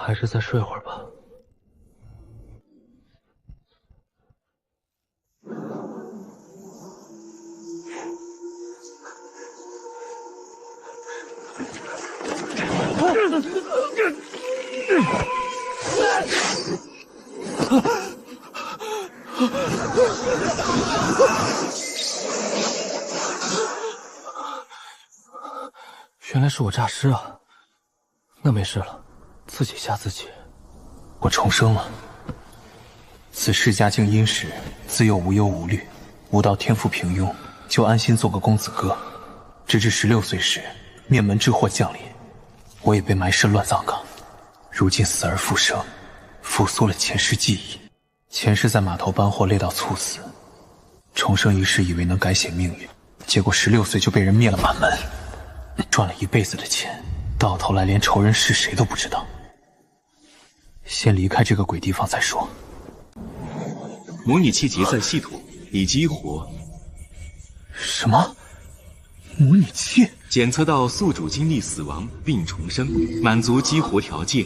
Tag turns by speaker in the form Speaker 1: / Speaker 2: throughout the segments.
Speaker 1: 还是再睡会儿吧。原来是我诈尸啊！那没事了，自己吓自己。
Speaker 2: 我重生了。此世家境殷实，自幼无忧无虑，无道天赋平庸，就安心做个公子哥。直至16岁时，面门之祸降临，我也被埋尸乱葬岗。如今死而复生，复苏了前世记忆。前世在码头搬货累到猝死，重生一世以为能改写命运，结果16岁就被人灭了满门，赚了一辈子的钱，到头来连仇人是谁都不知道。先离开这个鬼地方再说。
Speaker 3: 模拟器结算系统已激活。
Speaker 2: 什么？模拟器？
Speaker 3: 检测到宿主经历死亡并重生，满足激活条件。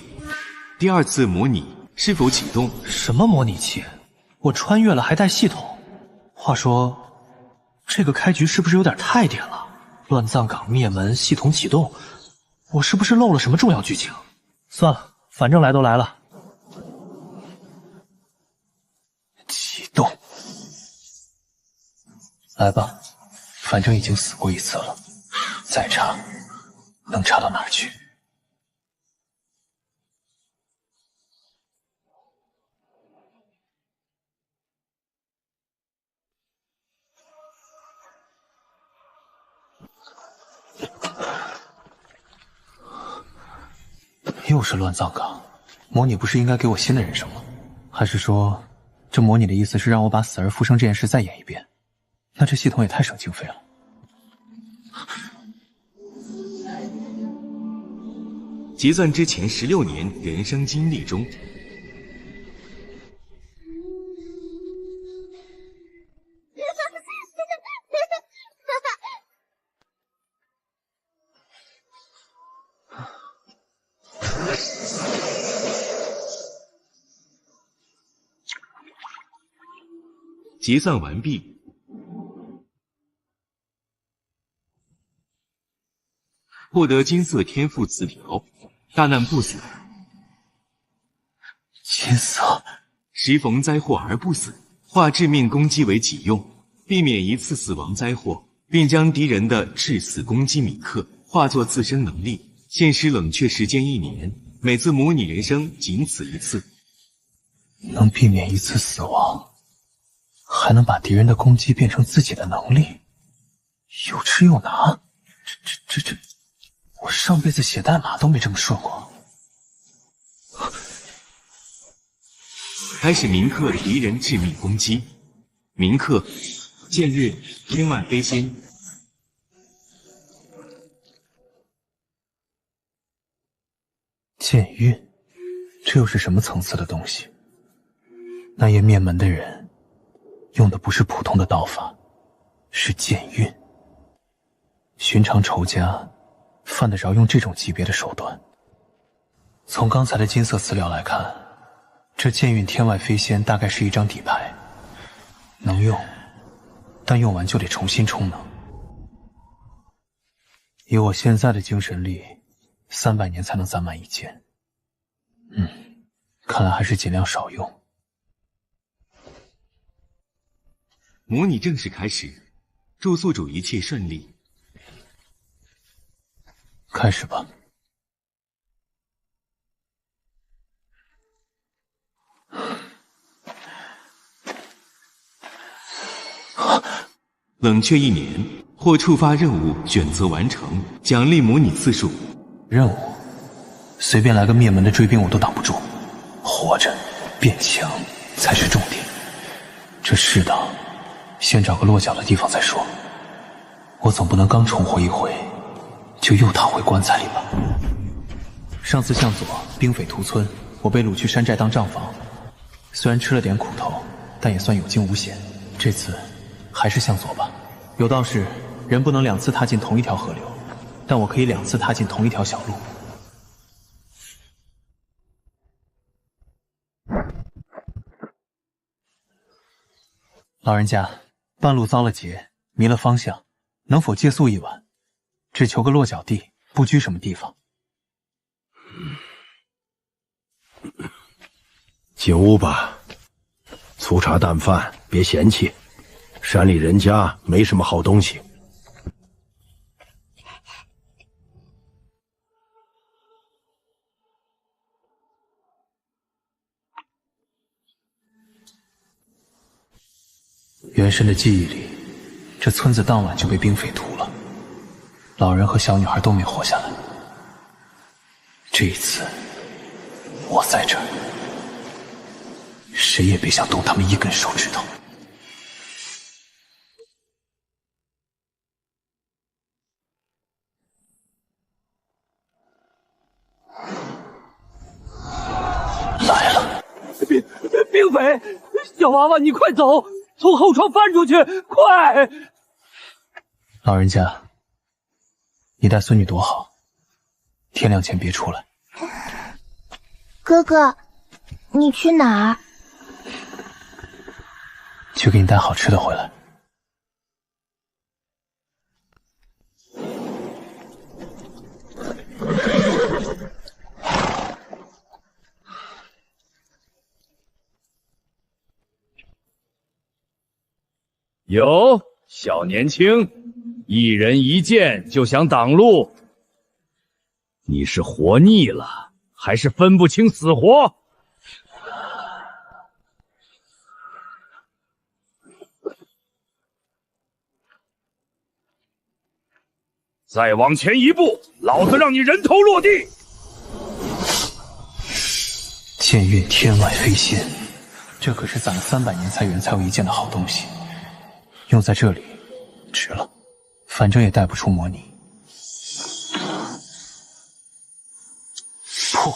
Speaker 3: 第二次模拟是否启动？
Speaker 1: 什么模拟器？我穿越了还带系统？话说，这个开局是不是有点太点了？乱葬岗灭门，系统启动，我是不是漏了什么重要剧情？算了，反正来都来了。
Speaker 2: 启动，来吧，反正已经死过一次了，再差能差到哪儿去？又是乱葬岗，模拟不是应该给我新的人生吗？还是说，这模拟的意思是让我把死而复生这件事再演一遍？那这系统也太省经费了。
Speaker 3: 结算之前16年人生经历中。结算完毕，获得金色天赋词条，大难不死。
Speaker 2: 金色，
Speaker 3: 时逢灾祸而不死，化致命攻击为己用，避免一次死亡灾祸，并将敌人的致死攻击铭刻化作自身能力，限时冷却时间1年，每次模拟人生仅此一次。
Speaker 2: 能避免一次死亡，还能把敌人的攻击变成自己的能力，有吃有拿。这，我上辈子写代码都没这么顺过。
Speaker 3: 开始铭刻敌人致命攻击，铭刻见日天外飞仙。
Speaker 2: 剑韵，这又是什么层次的东西？那夜灭门的人用的不是普通的刀法，是剑韵。寻常仇家犯得着用这种级别的手段？从刚才的金色资料来看，这剑韵天外飞仙大概是一张底牌，能用，但用完就得重新充能。以我现在的精神力，300年才能攒满一件。看来还是尽量少用。
Speaker 3: 模拟正式开始，祝宿主一切顺利。
Speaker 2: 开始吧。
Speaker 3: 冷却1年，或触发任务选择完成，奖励模拟次数。
Speaker 2: 任务，随便来个灭门的追兵我都挡不住，活着变强才是重点。这世道，先找个落脚的地方再说。我总不能刚重活一回，就又躺回棺材里吧。上次向左兵匪屠村，我被掳去山寨当账房，虽然吃了点苦头，但也算有惊无险。这次还是向左吧。有道是，人不能2次踏进同一条河流，但我可以2次踏进同一条小路。老人家，半路遭了劫，迷了方向，能否借宿一晚？只求个落脚地，不拘什么地方。
Speaker 4: 进屋吧，粗茶淡饭，别嫌弃。山里人家没什么好东西。
Speaker 2: 原神的记忆里，这村子当晚就被兵匪屠了，老人和小女孩都没活下来。这一次，我在这儿，谁也别想动他们一根手指头。来了！
Speaker 1: 兵匪，小娃娃，你快走！从后窗翻出去，快！
Speaker 2: 老人家，你带孙女躲好，天亮前别出来。
Speaker 5: 哥哥，你去哪儿？
Speaker 2: 去给你带好吃的回来。
Speaker 6: 有小年轻，一人一剑就想挡路，你是活腻了，还是分不清死活？再往前一步，老子让你人头落地！
Speaker 2: 剑运天外飞仙，这可是攒了300年才元才有一件的好东西。用在这里，值了，反正也带不出魔泥。破！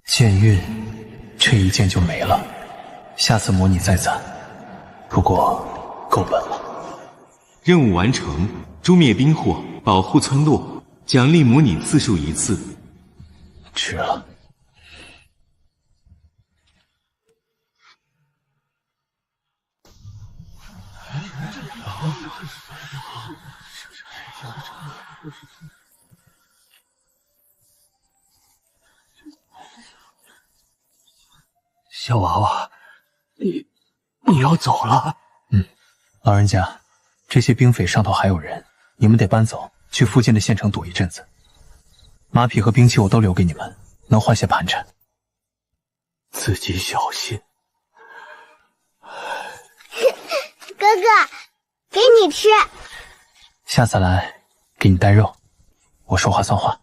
Speaker 2: 剑运，这一剑就没了，下次模拟再攒。不过够本了。
Speaker 3: 任务完成，诛灭兵祸，保护村落，奖励模拟次数1次。
Speaker 2: 值了。
Speaker 1: 小娃娃，你要走了？
Speaker 2: 老人家，这些兵匪上头还有人，你们得搬走，去附近的县城躲一阵子。马匹和兵器我都留给你们，能换些盘缠。
Speaker 1: 自己小心。
Speaker 5: 哥哥，给你吃。
Speaker 2: 下次来给你带肉，我说话算话。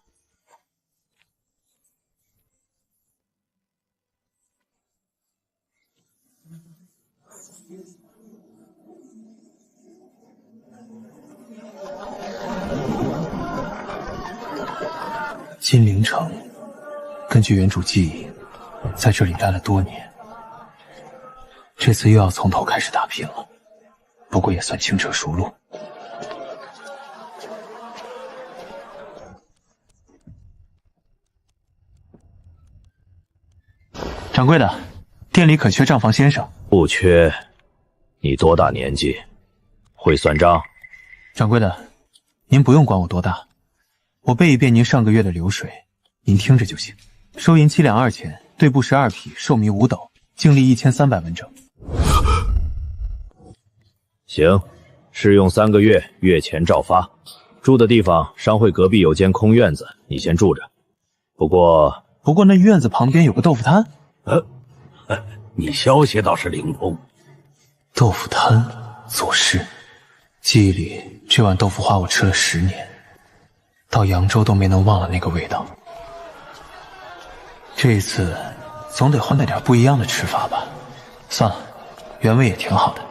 Speaker 2: 金陵城，根据原主记忆，在这里待了多年。这次又要从头开始打拼了，不过也算轻车熟路。掌柜的，店里可缺账房先生？
Speaker 6: 不缺。你多大年纪？会算账？
Speaker 2: 掌柜的，您不用管我多大，我背一遍您上个月的流水，您听着就行。收银7两2钱，对布12匹，寿米5斗，净利1300文整。
Speaker 6: 行，试用3个月，月钱照发。住的地方，商会隔壁有间空院子，你先住着。不过
Speaker 2: 那院子旁边有个豆腐摊。
Speaker 4: 你消息倒是灵通。
Speaker 2: 豆腐摊，作诗。记忆里这碗豆腐花我吃了10年，到扬州都没能忘了那个味道。这一次总得换带点不一样的吃法吧。算了，原味也挺好的。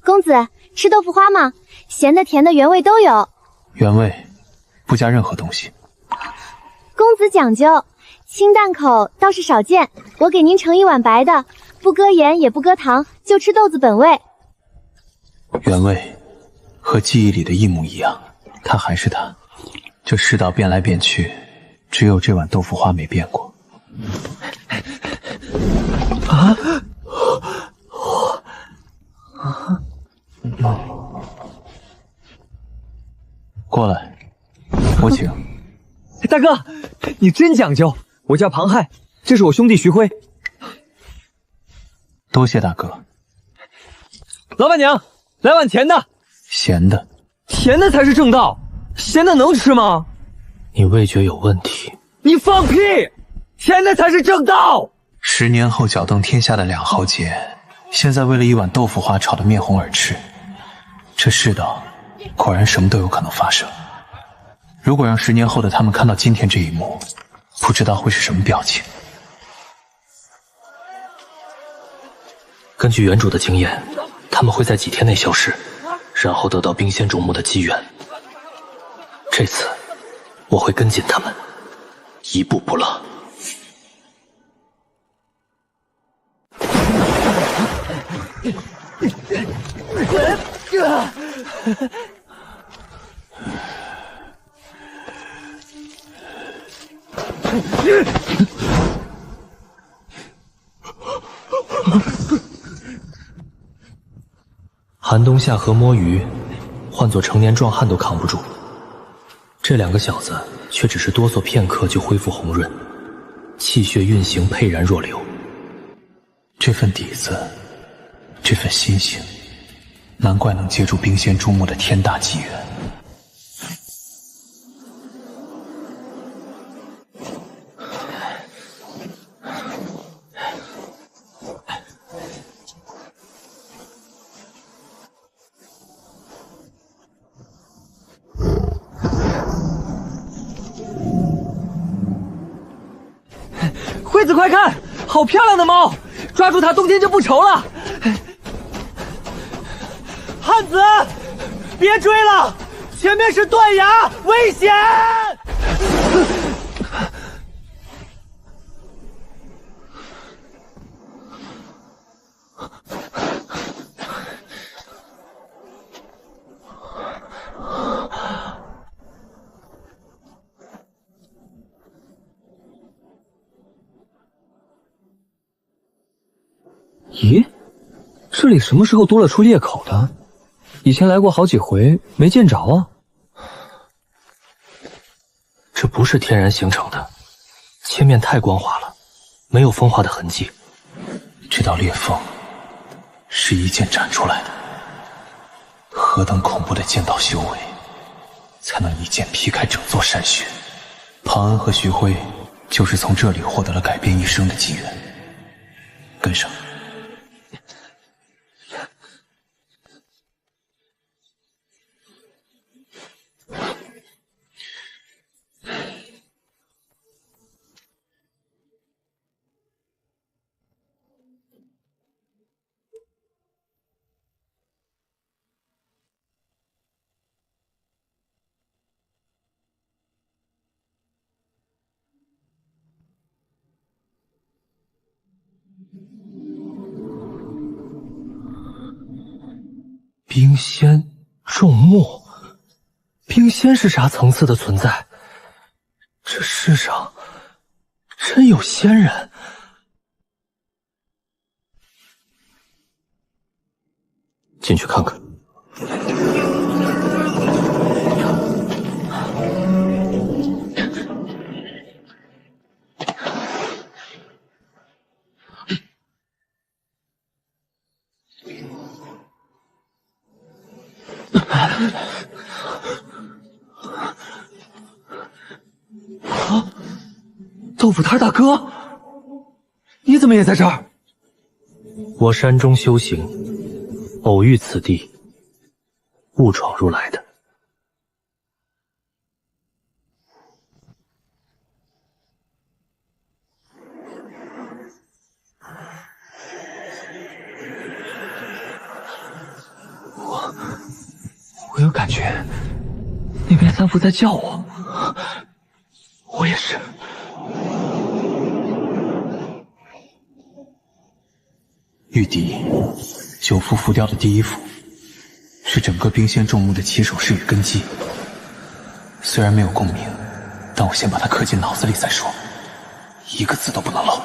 Speaker 5: 公子，吃豆腐花吗？咸的、甜的、原味都有。
Speaker 2: 原味，不加任何东西。
Speaker 5: 公子讲究，清淡口倒是少见。我给您盛一碗白的，不搁盐也不搁糖，就吃豆子本味。
Speaker 2: 原味，和记忆里的一模一样。他还是他，这世道变来变去，只有这碗豆腐花没变过。啊！过来，我请。
Speaker 7: 大哥，你真讲究。我叫庞亥，这是我兄弟徐辉。
Speaker 2: 多谢大哥。
Speaker 7: 老板娘，来碗甜的。
Speaker 2: 咸的。
Speaker 7: 甜的才是正道，咸的能吃吗？
Speaker 1: 你味觉有问题。
Speaker 7: 你放屁！甜的才是正道。
Speaker 2: 10年后搅动天下的2豪杰，现在为了一碗豆腐花吵得面红耳赤。这世道果然什么都有可能发生。如果让10年后的他们看到今天这一幕，不知道会是什么表情。
Speaker 1: 根据原主的经验，他们会在几天内消失，然后得到冰仙种木的机缘。这次我会跟紧他们，一步不落。寒冬下河摸鱼，换做成年壮汉都扛不住。这2个小子却只是哆嗦片刻就恢复红润，气血运行沛然若流。
Speaker 2: 这份底子，这份心性，难怪能接住冰仙注目的天大机缘。
Speaker 7: 惠子，快看，好漂亮的猫！抓住它，冬天就不愁了。汉子，别追了，前面是断崖，危险！咦，这里什么时候多了出裂口的？以前来过好几回，没见着啊。
Speaker 1: 这不是天然形成的，切面太光滑了，没有风化的痕迹。
Speaker 2: 这道裂缝是一剑斩出来的，何等恐怖的剑道修为，才能一剑劈开整座山穴？庞恩和徐辉就是从这里获得了改变一生的机缘。跟上。
Speaker 1: 冰仙种木，冰仙是啥层次的存在？这世上真有仙人？进去看看。
Speaker 7: 豆腐摊大哥，你怎么也在这儿？
Speaker 1: 我山中修行，偶遇此地，误闯入来的。
Speaker 7: 我有感觉，那边三福在叫我，我也是。
Speaker 2: 玉笛，九幅浮雕的第一幅，是整个冰仙众目的起手式与根基。虽然没有共鸣，但我先把它刻进脑子里再说，一个字都不能漏。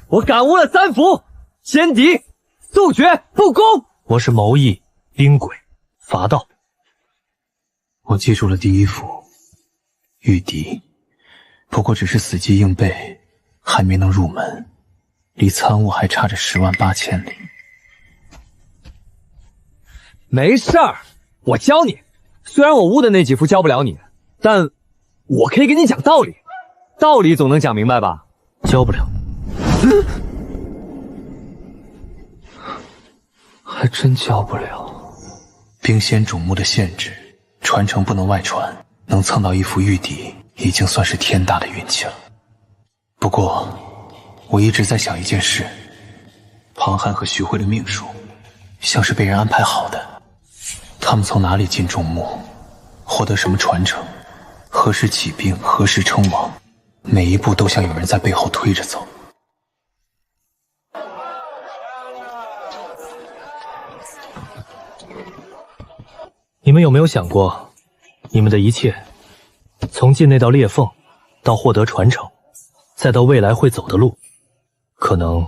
Speaker 7: 我感悟了三符：先敌、速决、不攻。
Speaker 1: 我是谋义、兵鬼、伐道。
Speaker 2: 我记住了第一幅，玉笛，不过只是死记硬背，还没能入门，离参悟还差着108000里。
Speaker 7: 没事儿，我教你。虽然我悟的那几幅教不了你，但我可以给你讲道理，道理总能讲明白吧？
Speaker 1: 教不了。还真教不了。
Speaker 2: 冰仙种目的限制，传承不能外传，能蹭到一幅玉笛，已经算是天大的运气了。不过，我一直在想一件事：庞涵和徐慧的命数，像是被人安排好的。他们从哪里进种目，获得什么传承，何时起兵，何时称王，每一步都像有人在背后推着走。
Speaker 1: 你们有没有想过，你们的一切，从进那道裂缝，到获得传承，再到未来会走的路，可能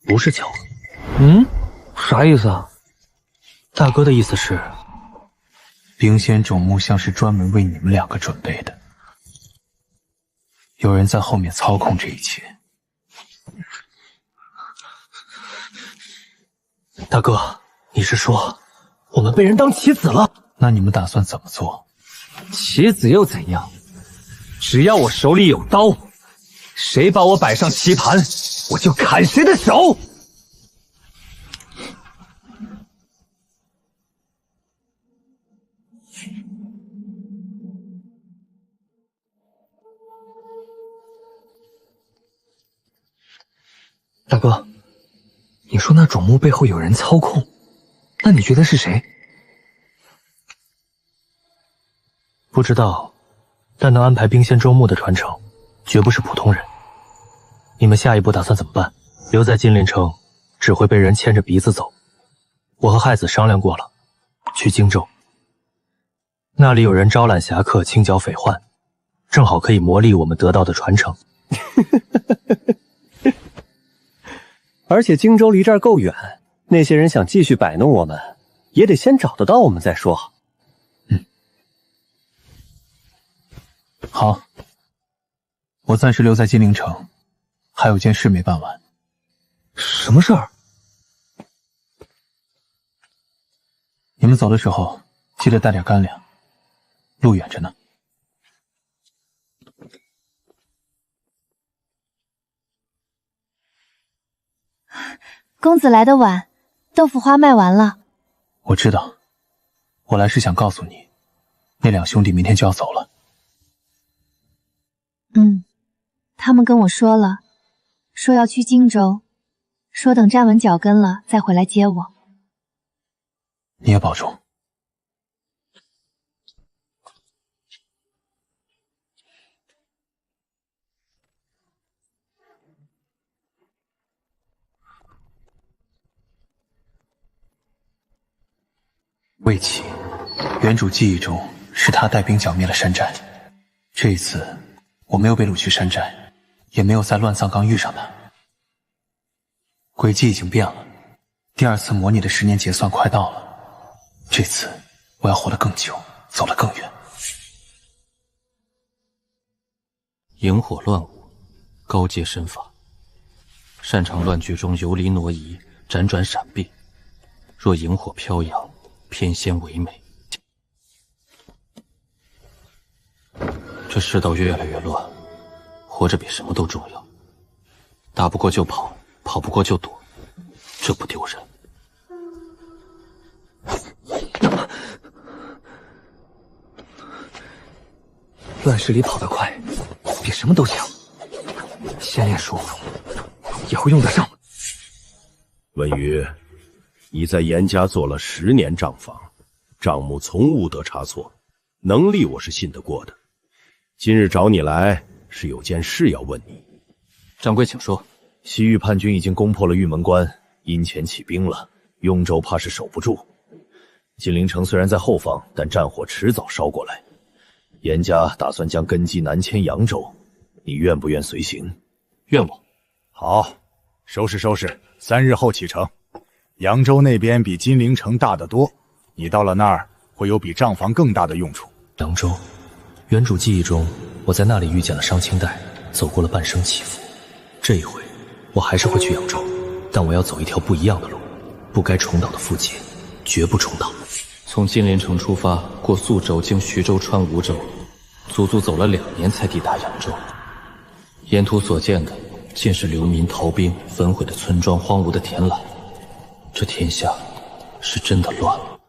Speaker 1: 不是巧合。
Speaker 7: 啥意思啊？
Speaker 1: 大哥的意思是，
Speaker 2: 冰仙种目像是专门为你们两个准备的，有人在后面操控这一切。
Speaker 1: 大哥，你是说我们被人当棋子了？
Speaker 2: 那你们打算怎么做？
Speaker 7: 棋子又怎样？只要我手里有刀，谁把我摆上棋盘，我就砍谁的手。大哥，你说那种目背后有人操控，那你觉得是谁？
Speaker 1: 不知道，但能安排冰仙周目的传承，绝不是普通人。你们下一步打算怎么办？留在金陵城，只会被人牵着鼻子走。我和亥子商量过了，去荆州，那里有人招揽侠客，清剿匪患，正好可以磨砺我们得到的传承。
Speaker 8: 而且荆州离这儿够远，那些人想继续摆弄我们，也得先找得到我们再说。
Speaker 2: 好，我暂时留在金陵城，还有件事没办完。
Speaker 7: 什么事儿？
Speaker 2: 你们走的时候记得带点干粮，路远着呢。
Speaker 5: 公子来得晚，豆腐花卖完了。
Speaker 2: 我知道，我来是想告诉你，那两兄弟明天就要走了。
Speaker 5: 他们跟我说了，说要去荆州，说等站稳脚跟了再回来接我。
Speaker 2: 你也保重。魏启，原主记忆中是他带兵剿灭了山寨，这一次我没有被掳去山寨，也没有在乱葬岗遇上他。轨迹已经变了，第2次模拟的10年结算快到了，这次我要活得更久，走得更远。
Speaker 9: 萤火乱舞，高阶身法，擅长乱局中游离挪移，辗转闪避。若萤火飘扬，翩跹唯美。这世道越来越乱，活着比什么都重要。打不过就跑，跑不过就躲，这不丢人。
Speaker 7: 乱世里跑得快，比什么都强。先练术，也会用得上。
Speaker 4: 文宇，你在严家做了10年账房，账目从无得差错，能力我是信得过的。今日找你来，是有件事要问你。
Speaker 9: 掌柜请说。
Speaker 6: 西域叛军已经攻破了玉门关，阴前起兵了，雍州怕是守不住。金陵城虽然在后方，但战火迟早烧过来。严家打算将根基南迁扬州，你愿不愿随行？
Speaker 9: 愿我。
Speaker 10: 好，收拾收拾，3日后启程。扬州那边比金陵城大得多，你到了那儿会有比账房更大的用处。
Speaker 1: 扬州，原主记忆中，我在那里遇见了商清代，走过了半生起伏。这一回，我还是会去扬州，但我要走一条不一样的路，不该重蹈的覆辙，绝不重蹈。
Speaker 9: 从金陵城出发，过宿州，经徐州穿梧州，足足走了2年才抵达扬州。沿途所见的尽是流民逃兵、焚毁的村庄、荒芜的田栏。这天下是真的乱了。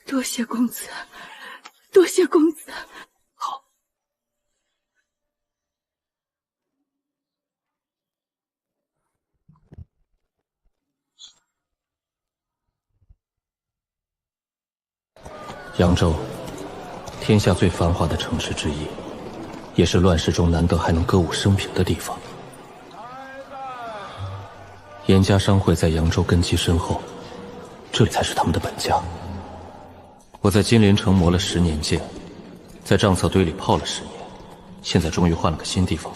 Speaker 11: 多谢公子，多谢公子。
Speaker 1: 好。
Speaker 9: 扬州，天下最繁华的城市之一，也是乱世中难得还能歌舞升平的地方。严家商会在扬州根基深厚，这里才是他们的本家。我在金陵城磨了10年剑，在账册堆里泡了10年，现在终于换了个新地方。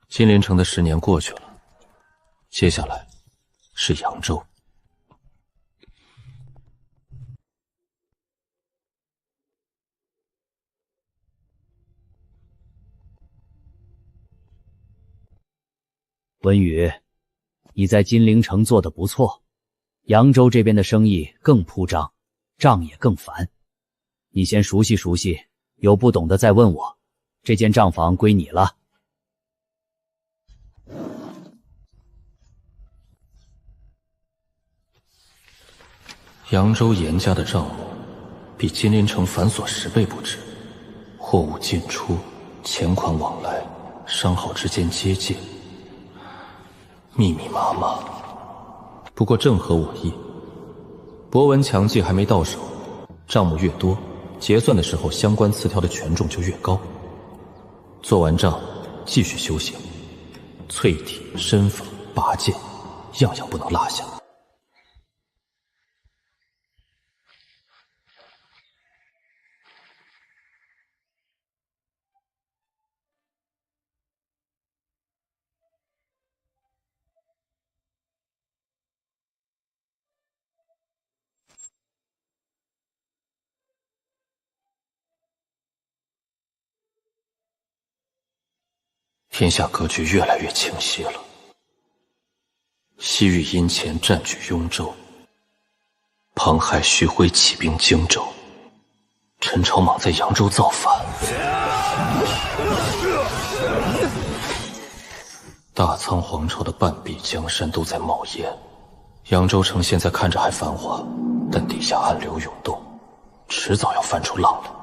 Speaker 9: 金陵城的10年过去了，接下来是扬州。
Speaker 6: 文宇，你在金陵城做得不错，扬州这边的生意更铺张，账也更繁。你先熟悉熟悉，有不懂的再问我。这间账房归你了。
Speaker 9: 扬州严家的账目比金陵城繁琐10倍不止，货物进出、钱款往来、商号之间接济，密密麻麻。不过正合我意，博闻强记还没到手，账目越多，结算的时候相关词条的权重就越高。做完账继续修行，淬体、身法、拔剑，样样不能落下。天下格局越来越清晰了。西域阴前占据雍州，庞海、徐辉起兵荆州，陈朝莽在扬州造反，大仓皇朝的半壁江山都在冒烟。扬州城现在看着还繁华，但底下暗流涌动，迟早要翻出浪来。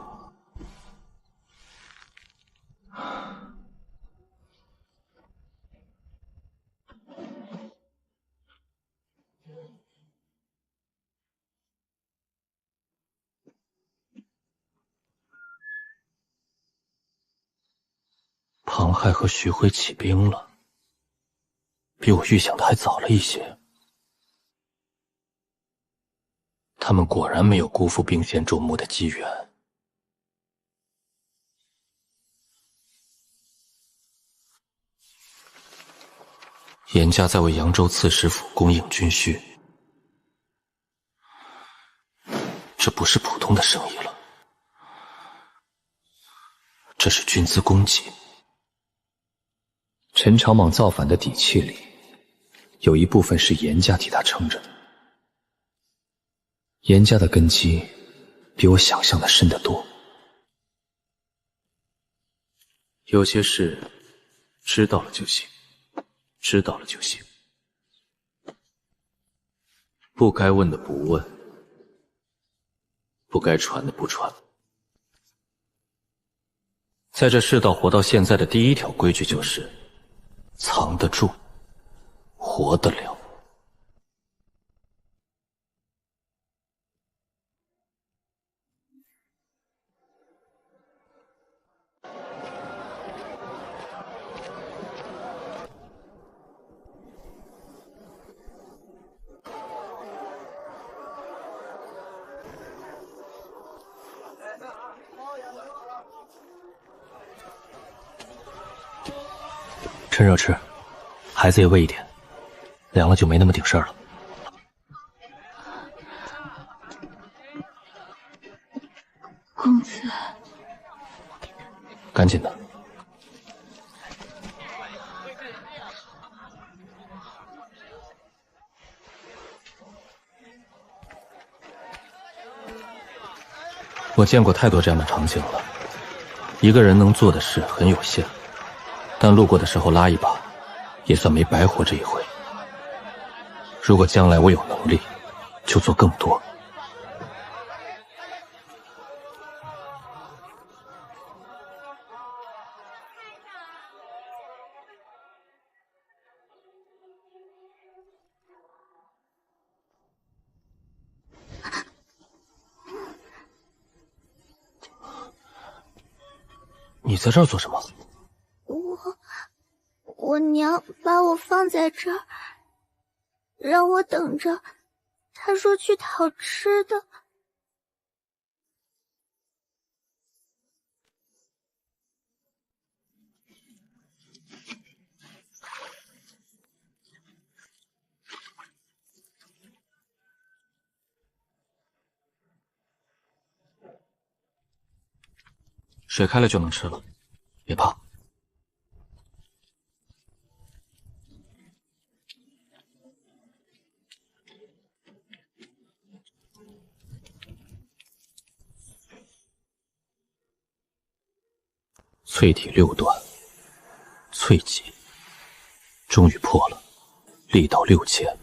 Speaker 9: 庞海和徐辉起兵了，比我预想的还早了一些。他们果然没有辜负兵线周牧的机缘。严家在为扬州刺史府供应军需，这不是普通的生意了，这是军资供给。陈长莽造反的底气里，有一部分是严家替他撑着的。严家的根基比我想象的深得多。有些事知道了就行，知道了就行，不该问的不问，不该传的不传。在这世道活到现在的第一条规矩就是藏得住，活得了。
Speaker 1: 趁热吃，孩子也喂一点，凉了就没那么顶事儿了。
Speaker 11: 公子，
Speaker 9: 赶紧的。我见过太多这样的场景了，一个人能做的事很有限。但路过的时候拉一把，也算没白活这一回。如果将来我有能力，就做更多。你在这儿做什么？
Speaker 11: 我娘把我放在这儿，让我等着。她说去讨吃的。
Speaker 9: 水开了就能吃了，别怕。淬体6段，淬技终于破了，力道6000，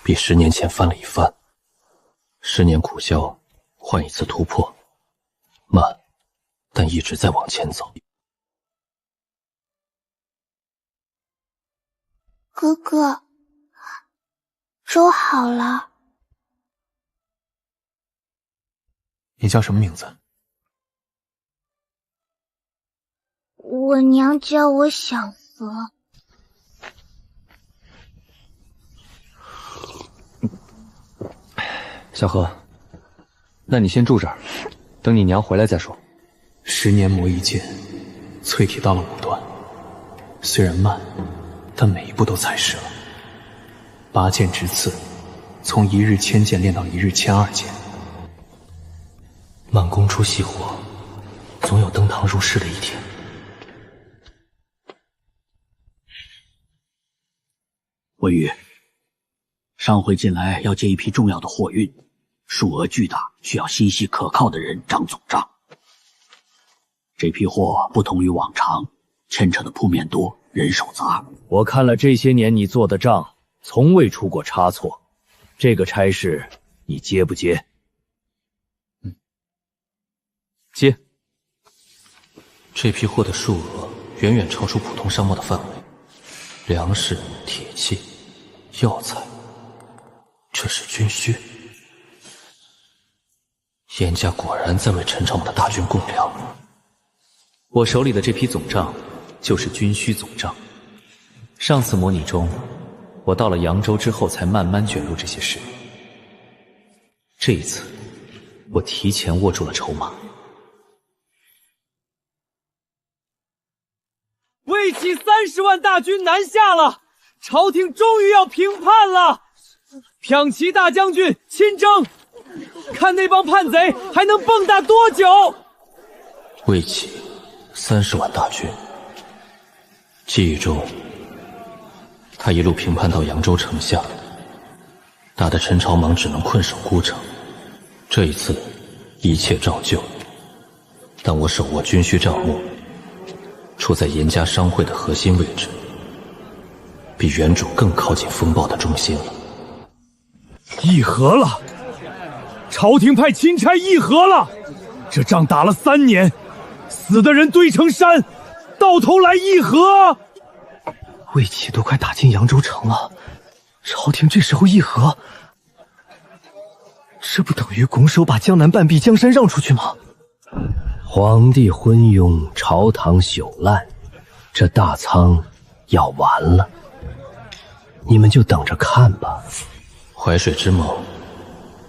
Speaker 9: 比10年前翻了一番。10年苦修，换一次突破，慢，但一直在往前走。
Speaker 11: 哥哥，粥好了。
Speaker 2: 你叫什么名字？
Speaker 11: 我娘叫我小河。
Speaker 7: 小何，那你先住这儿，等你娘回来再说。
Speaker 2: 10年磨一剑，淬体到了5段，虽然慢，但每一步都踩实了。拔剑直刺，从1日1000剑练到1日1002剑。
Speaker 1: 慢工出细活，总有登堂入室的一天。
Speaker 12: 文宇，上回进来要接一批重要的货运，数额巨大，需要心细可靠的人掌总账。这批货不同于往常，牵扯的铺面多，人手杂。
Speaker 6: 我看了这些年你做的账，从未出过差错。这个差事你接不接？
Speaker 9: 接。这批货的数额远远超出普通商贸的范围，粮食、铁器、药材，这是军需。严家果然在为陈长莽的大军供粮。我手里的这批总账就是军需总账。上次模拟中，我到了扬州之后才慢慢卷入这些事。这一次，我提前握住了筹码。
Speaker 7: 魏齐30万大军南下了，朝廷终于要平叛了！骠骑大将军亲征，看那帮叛贼还能蹦跶多久！
Speaker 9: 魏齐30万大军，记忆中，他一路平叛到扬州城下，打得陈朝芒只能困守孤城。这一次，一切照旧，但我手握军需账目，处在严家商会的核心位置，比原主更靠近风暴的中心了。
Speaker 7: 议和了，朝廷派钦差议和了，这仗打了3年，死的人堆成山，到头来议和。
Speaker 1: 魏齐都快打进扬州城了，朝廷这时候议和，这不等于拱手把江南半壁江山让出去吗？
Speaker 8: 皇帝昏庸，朝堂朽烂，这大仓要完了，你们就等着看吧。
Speaker 9: 淮水之盟，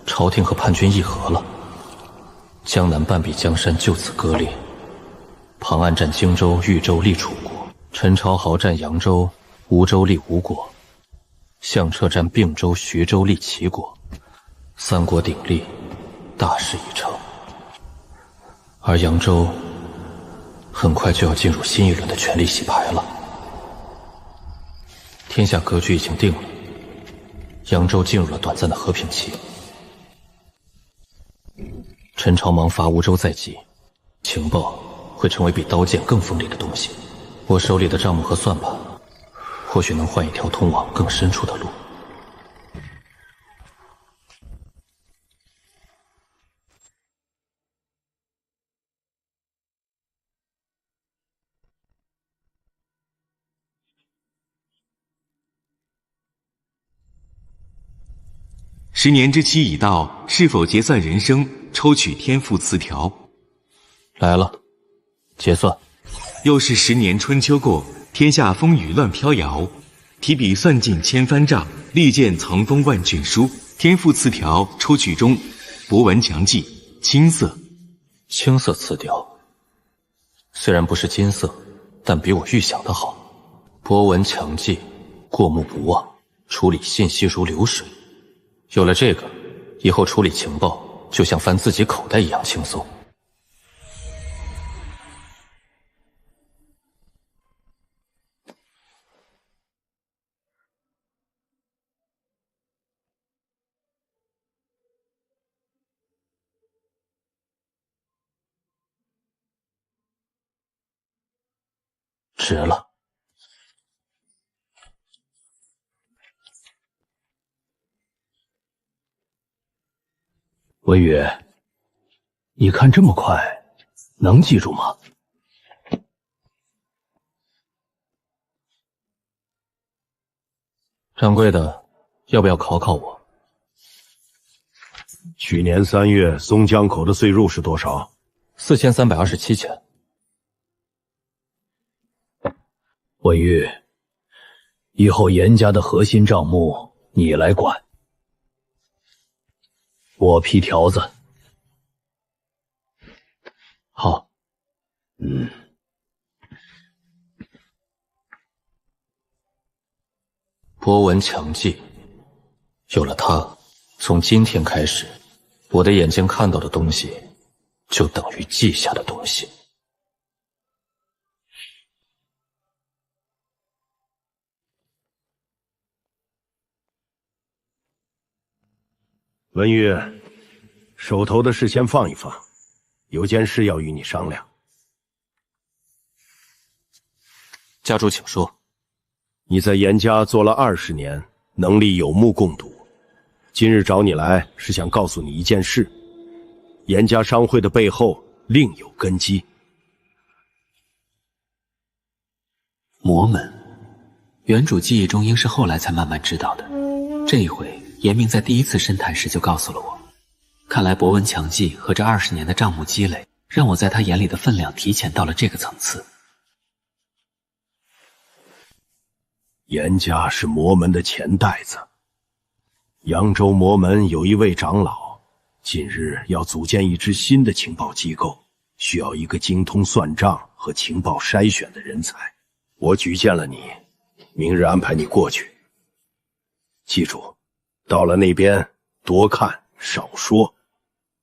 Speaker 9: 朝廷和叛军议和了，江南半壁江山就此割裂。庞安占荆州、豫州立楚国，陈朝豪占扬州、梧州立吴国，项彻占并州、徐州立齐国，3国鼎立，大事已成。而扬州很快就要进入新一轮的权力洗牌了。天下格局已经定了，扬州进入了短暂的和平期。陈朝芒伐梧州在即，情报会成为比刀剑更锋利的东西。我手里的账目和算盘，或许能换一条通往更深处的路。
Speaker 3: 10年之期已到，是否结算人生？抽取天赋词条。
Speaker 9: 来了，结算。
Speaker 3: 又是10年春秋过，天下风雨乱飘摇。提笔算尽千帆帐，利剑藏锋万卷书。天赋词条抽取中，博闻强记，青色。
Speaker 9: 青色词条，虽然不是金色，但比我预想的好。博闻强记，过目不忘，处理信息如流水。有了这个，以后处理情报就像翻自己口袋一样轻松。值了。
Speaker 8: 文宇，你看这么快，能记住吗？
Speaker 9: 掌柜的，要不要考考我？
Speaker 4: 去年3月松江口的岁入是多少
Speaker 9: ？4327钱。
Speaker 8: 文玉，以后严家的核心账目你来管，我批条子。
Speaker 9: 好。博闻强记，有了它，从今天开始，我的眼睛看到的东西，就等于记下的东西。
Speaker 4: 文玉，手头的事先放一放，有件事要与你商量。
Speaker 9: 家主请说。
Speaker 4: 你在严家做了20年，能力有目共睹。今日找你来，是想告诉你一件事：严家商会的背后另有根基。
Speaker 12: 魔门，原主记忆中应是后来才慢慢知道的。这一回，严明在第一次深谈时就告诉了我。看来博闻强记和这20年的账目积累，让我在他眼里的分量提前到了这个层次。
Speaker 4: 严家是魔门的钱袋子，扬州魔门有一位长老，近日要组建一支新的情报机构，需要一个精通算账和情报筛选的人才。我举荐了你，明日安排你过去。记住，到了那边多看少说，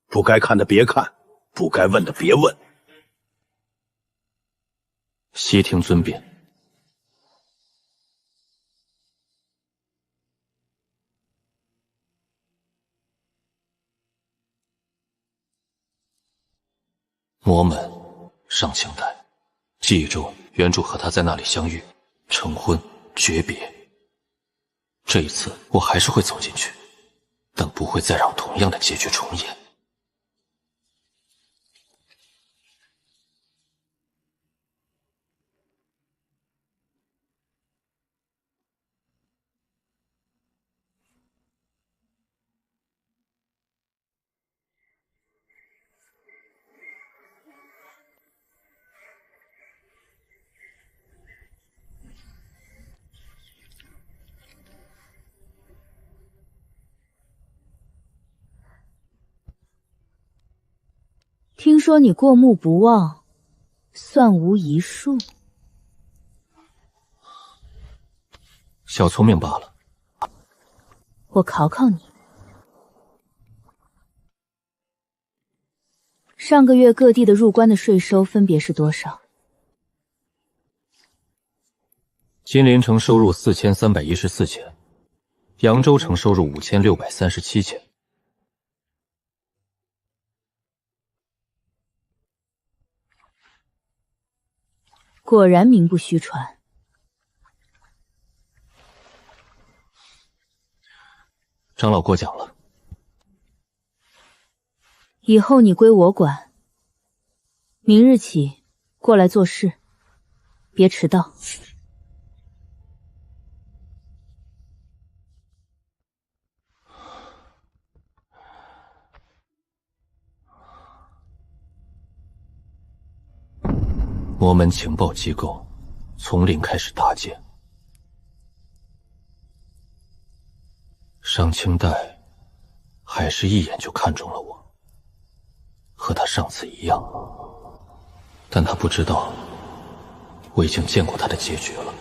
Speaker 4: 不该看的别看，不该问的别问。
Speaker 9: 悉听尊便。魔门，上清代，记忆中原主和他在那里相遇、成婚、诀别。这一次我还是会走进去，但不会再让同样的结局重演。
Speaker 13: 听说你过目不忘，算无一术。
Speaker 9: 小聪明罢了。
Speaker 13: 我考考你，上个月各地的入关的税收分别是多少？
Speaker 9: 金陵城收入4314钱，扬州城收入5637钱。
Speaker 13: 果然名不虚传。
Speaker 9: 长老过奖了。
Speaker 13: 以后你归我管，明日起过来做事，别迟到。
Speaker 9: 魔门情报机构从零开始搭建。上清代还是一眼就看中了我，和他上次一样，但他不知道我已经见过他的结局了。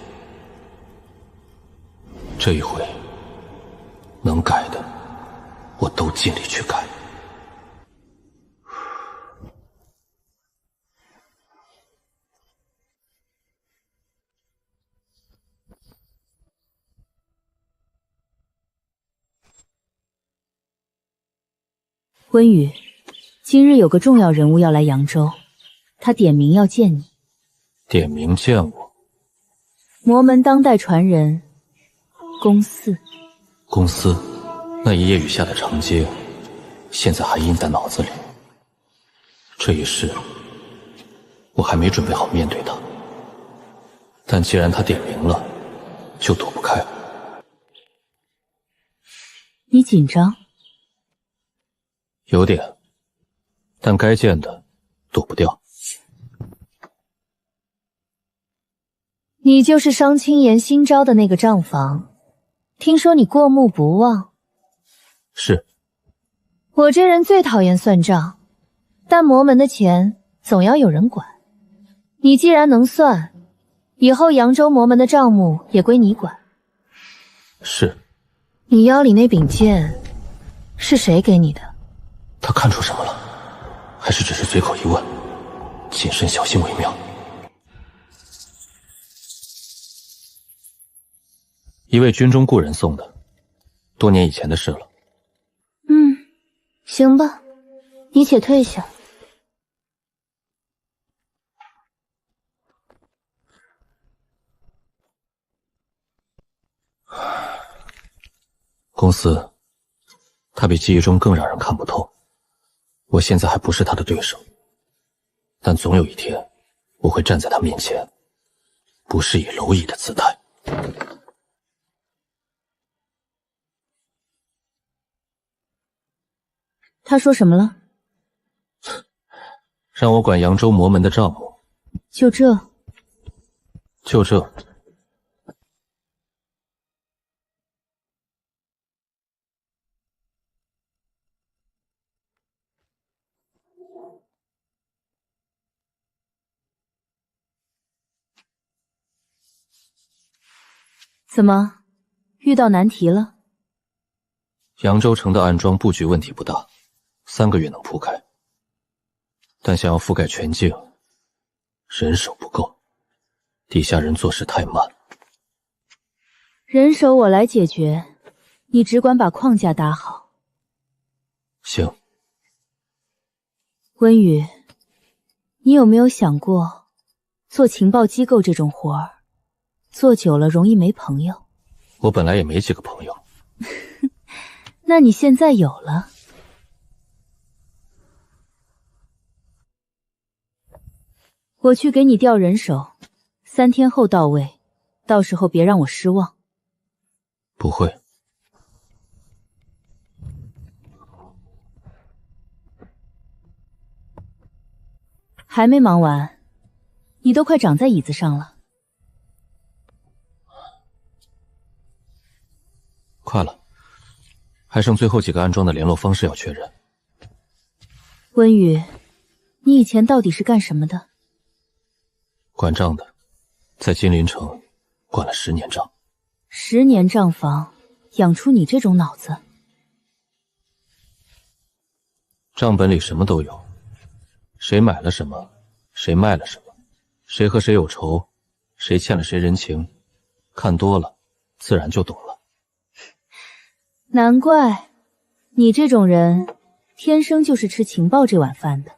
Speaker 9: 这一回能改的我都尽力去改。
Speaker 13: 温雨，今日有个重要人物要来扬州，他点名要见你。
Speaker 9: 点名见我？
Speaker 13: 魔门当代传人，公嗣。
Speaker 9: 公司那一夜雨下的长街，现在还印在脑子里。这一世，我还没准备好面对他。但既然他点名了，就躲不开。
Speaker 13: 你紧张？
Speaker 9: 有点，但该见的躲不掉。
Speaker 13: 你就是商清言新招的那个账房，听说你过目不忘。
Speaker 9: 是。
Speaker 13: 我这人最讨厌算账，但魔门的钱总要有人管。你既然能算，以后扬州魔门的账目也归你管。
Speaker 9: 是。
Speaker 13: 你腰里那柄剑是谁给你的？
Speaker 9: 他看出什么了？还是只是随口一问？谨慎小心为妙。一位军中故人送的，多年以前的事了。
Speaker 13: 行吧，你且退下。
Speaker 9: 公司，他比记忆中更让人看不透。我现在还不是他的对手，但总有一天，我会站在他面前，不是以蝼蚁的姿态。
Speaker 13: 他说什么了？
Speaker 9: 让我管扬州魔门的账目。
Speaker 13: 就这？
Speaker 9: 就这。
Speaker 13: 怎么，遇到难题了？
Speaker 9: 扬州城的暗桩布局问题不大，3个月能铺开。但想要覆盖全境，人手不够，底下人做事太慢。
Speaker 13: 人手我来解决，你只管把框架搭好。
Speaker 9: 行。
Speaker 13: 温宇，你有没有想过，做情报机构这种活儿，做久了容易没朋友？
Speaker 9: 我本来也没几个朋友。
Speaker 13: 那你现在有了。我去给你调人手，3天后到位，到时候别让我失望。
Speaker 9: 不会。
Speaker 13: 还没忙完，你都快长在椅子上了。
Speaker 9: 快了，还剩最后几个暗桩的联络方式要确认。
Speaker 13: 温宇，你以前到底是干什么的？
Speaker 9: 管账的，在金陵城管了10年账。
Speaker 13: 10年账房，养出你这种脑子？
Speaker 9: 账本里什么都有，谁买了什么，谁卖了什么，谁和谁有仇，谁欠了谁人情，看多了，自然就懂了。
Speaker 13: 难怪，你这种人，天生就是吃情报这碗饭的。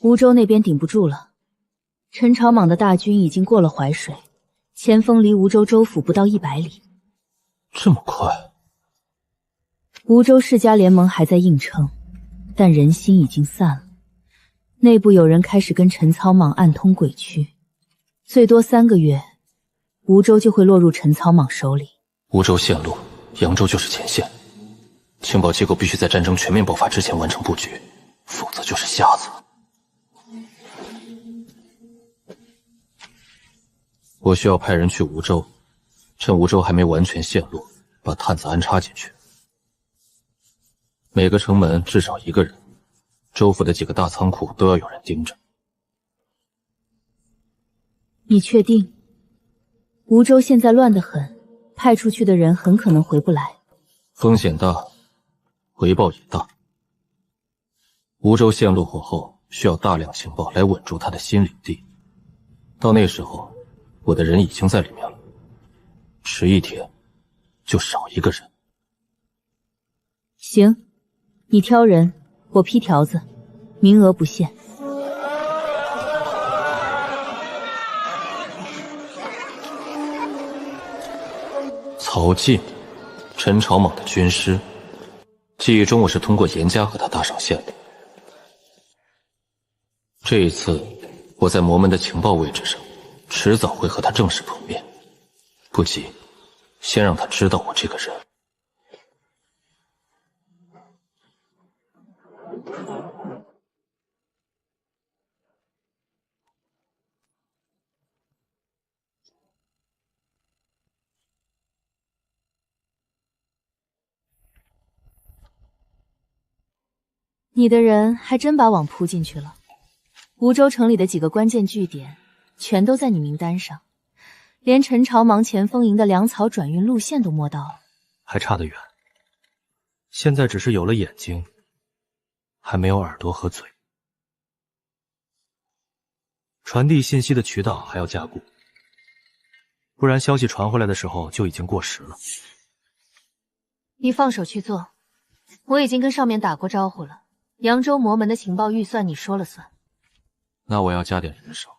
Speaker 13: 梧州那边顶不住了，陈朝莽的大军已经过了淮水，前锋离梧州州府不到100里。
Speaker 9: 这么快？
Speaker 13: 梧州世家联盟还在硬撑，但人心已经散了。内部有人开始跟陈操莽暗通诡曲，最多3个月，梧州就会落入陈操莽手里。
Speaker 9: 梧州陷落，扬州就是前线，情报机构必须在战争全面爆发之前完成布局，否则就是瞎子。我需要派人去梧州，趁梧州还没完全陷落，把探子安插进去。每个城门至少1个人，州府的几个大仓库都要有人盯着。
Speaker 13: 你确定？梧州现在乱得很，派出去的人很可能回不来。
Speaker 9: 风险大，回报也大。梧州陷落过后，需要大量情报来稳住他的新领地。到那时候，我的人已经在里面了，迟1天就少1个人。
Speaker 13: 行，你挑人，我批条子，名额不限。
Speaker 9: 曹进，陈朝莽的军师，记忆中我是通过严家和他搭上线的。这一次，我在魔门的情报位置上，迟早会和他正式碰面。不急，先让他知道我这个人。
Speaker 13: 你的人还真把网铺进去了，梧州城里的几个关键据点全都在你名单上，连陈朝莽前锋营的粮草转运路线都摸到了。
Speaker 1: 还差得远，现在只是有了眼睛，还没有耳朵和嘴。传递信息的渠道还要加固，不然消息传回来的时候就已经过时了。
Speaker 13: 你放手去做，我已经跟上面打过招呼了。扬州魔门的情报预算你说了算。
Speaker 9: 那我要加点人手，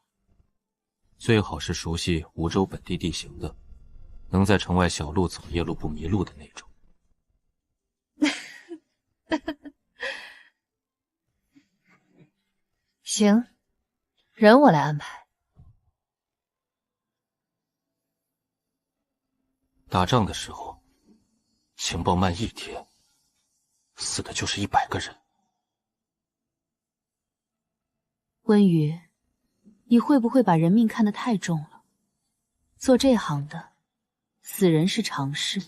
Speaker 9: 最好是熟悉梧州本地地形的，能在城外小路走夜路不迷路的那种。
Speaker 13: 行，人我来安排。
Speaker 9: 打仗的时候，情报慢1天，死的就是100个人。
Speaker 13: 温宇，你会不会把人命看得太重了？做这行的，死人是常事。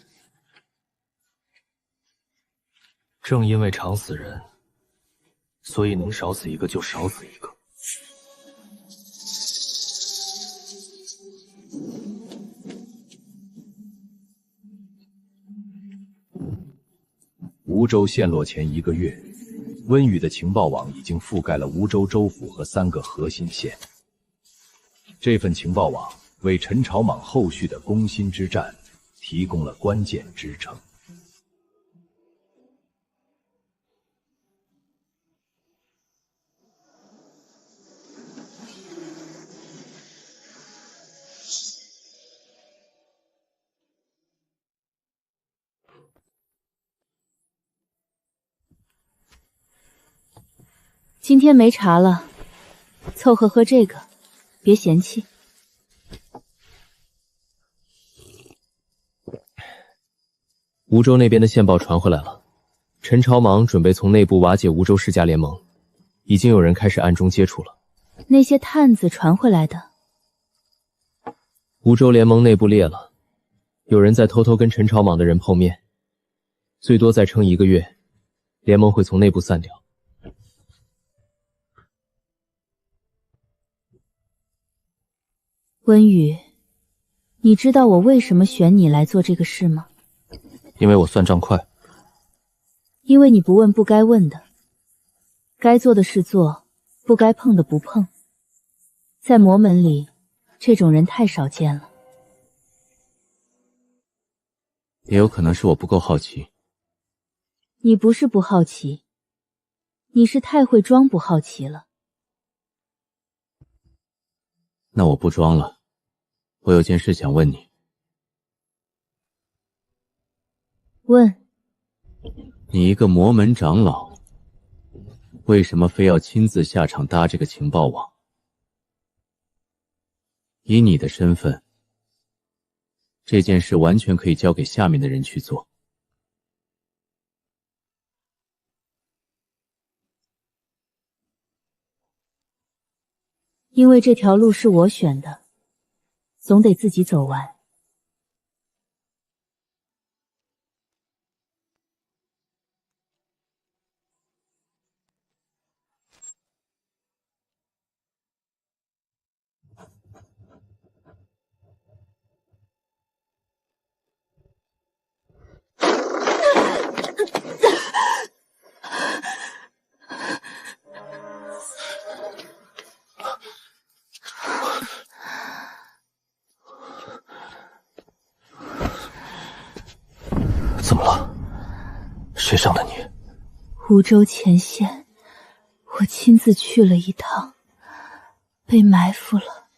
Speaker 1: 正因为常死人，所以能少死一个就少死一个。
Speaker 6: 梧州陷落前1个月，温宇的情报网已经覆盖了梧州州府和3个核心县。这份情报网为陈朝莽后续的攻心之战提供了关键支撑。
Speaker 13: 今天没茶了，凑合喝这个，别嫌弃。
Speaker 14: 梧州那边的线报传回来了，陈朝莽准备从内部瓦解梧州世家联盟，已经有人开始暗中接触了。
Speaker 13: 那些探子传回来的，
Speaker 14: 梧州联盟内部裂了，有人在偷偷跟陈朝莽的人碰面，最多再撑1个月，联盟会从内部散掉。
Speaker 13: 温宇，你知道我为什么选你来做这个事吗？
Speaker 9: 因为我算账快。
Speaker 13: 因为你不问不该问的，该做的事做，不该碰的不碰。在魔门里，这种人太少见了。
Speaker 9: 也有可能是我不够好奇。
Speaker 13: 你不是不好奇，你是太会装不好奇了。
Speaker 9: 那我不装了，我有件事想问你。
Speaker 13: 问。
Speaker 9: 你一个魔门长老，为什么非要亲自下场搭这个情报网？以你的身份，这件事完全可以交给下面的人去做。
Speaker 13: 因为这条路是我选的，总得自己走完。
Speaker 1: 怎么了？谁伤的你？
Speaker 13: 梧州前线，我亲自去了一趟，被埋伏了。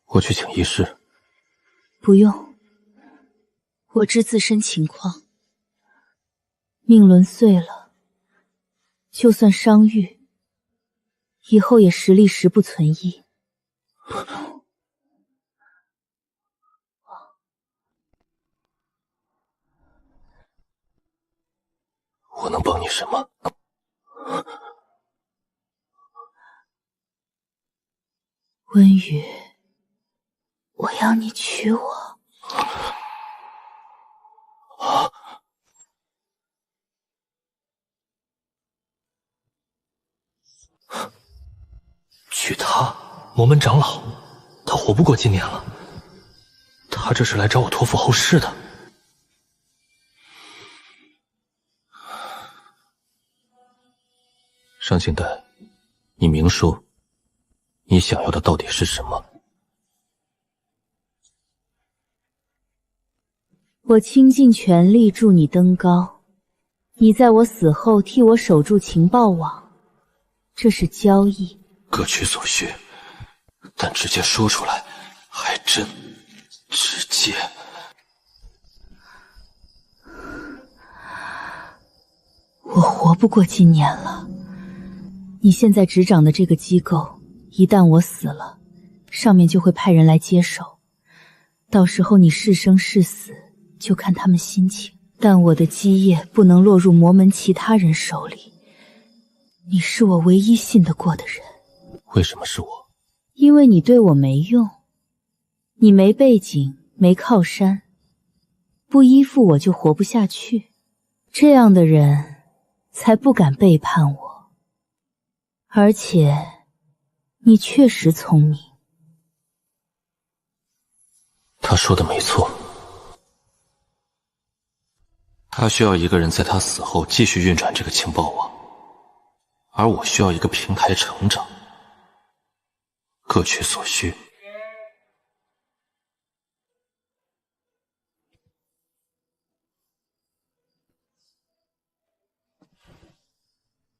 Speaker 1: 我去请医师。
Speaker 13: 不用，我知自身情况。命轮碎了，就算伤愈，以后也实力十不存一。
Speaker 1: 我能帮你什么？
Speaker 13: 温宇，我要你娶我。
Speaker 1: 娶她？魔门长老，他活不过今年了。他这是来找我托付后事的。
Speaker 9: 上清代，你明说，你想要的到底是什么？
Speaker 13: 我倾尽全力助你登高，你在我死后替我守住情报网，这是交易。
Speaker 1: 各取所需，但直接说出来，还真直接。
Speaker 13: 我活不过今年了。你现在执掌的这个机构，一旦我死了，上面就会派人来接手，到时候你是生是死，就看他们心情。但我的基业不能落入魔门其他人手里。你是我唯一信得过的人。
Speaker 9: 为什么是我？
Speaker 13: 因为你对我没用，你没背景，没靠山，不依附我就活不下去。这样的人才不敢背叛我。而且，你确实聪明。
Speaker 9: 他说的没错，他需要一个人在他死后继续运转这个情报网，而我需要一个平台成长，各取所需。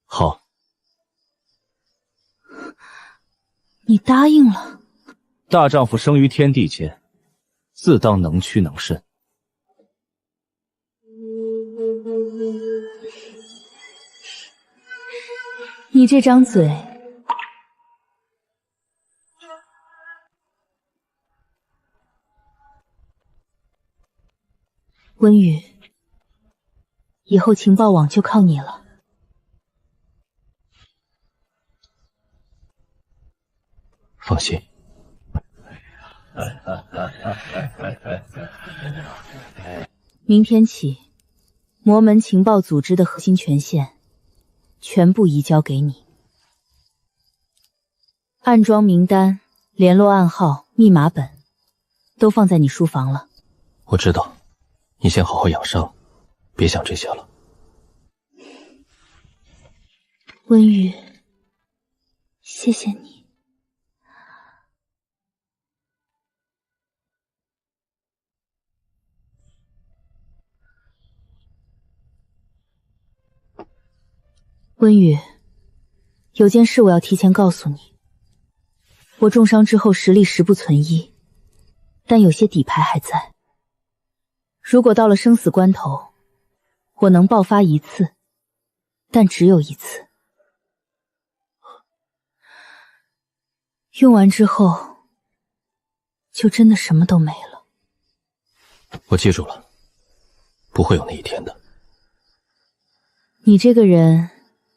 Speaker 6: 好，
Speaker 13: 你答应了。
Speaker 6: 大丈夫生于天地间，自当能屈能伸。
Speaker 13: 你这张嘴，温雨，以后情报网就靠你了。
Speaker 9: 放心。
Speaker 13: 明天起，魔门情报组织的核心权限全部移交给你。暗桩名单、联络暗号、密码本都放在你书房了。
Speaker 9: 我知道，你先好好养伤，别想这些了。
Speaker 13: 温雨，谢谢你。温雨，有件事我要提前告诉你。我重伤之后实力十不存一，但有些底牌还在。如果到了生死关头，我能爆发一次，但只有一次。用完之后，就真的什么都没了。
Speaker 9: 我记住了，不会有那一天的。
Speaker 13: 你这个人，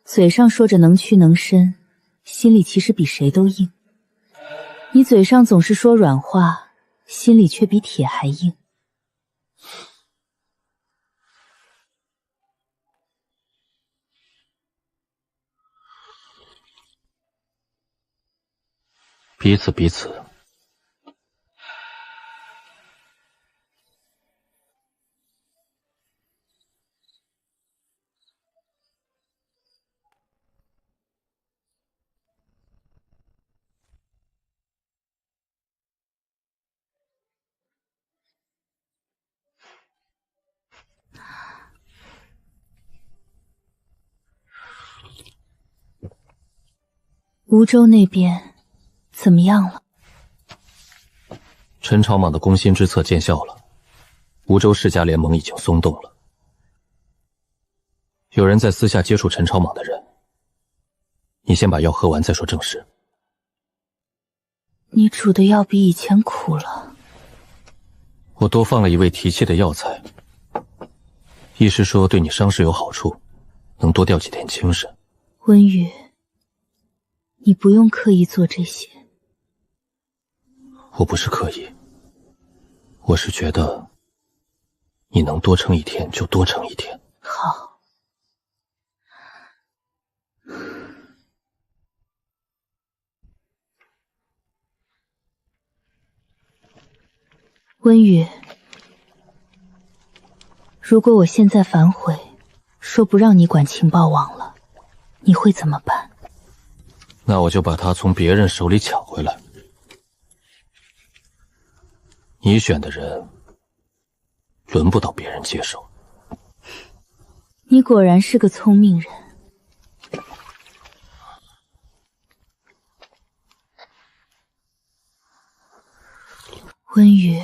Speaker 13: 嘴上说着能屈能伸，心里其实比谁都硬。你嘴上总是说软话，心里却比铁还硬。
Speaker 9: 彼此彼此。
Speaker 13: 梧州那边怎么样了？
Speaker 9: 陈朝莽的攻心之策见效了，梧州世家联盟已经松动了。有人在私下接触陈朝莽的人，你先把药喝完再说正事。
Speaker 13: 你煮的药比以前苦了。
Speaker 9: 我多放了一味提气的药材，医师说对你伤势有好处，能多掉几天精神。
Speaker 13: 温雨，你不用刻意做这些。
Speaker 9: 我不是刻意，我是觉得你能多撑一天就多撑一天。
Speaker 13: 好。温雨，如果我现在反悔，说不让你管情报网了，你会怎么办？
Speaker 9: 那我就把它从别人手里抢回来。你选的人，轮不到别人接手。
Speaker 13: 你果然是个聪明人。温雨，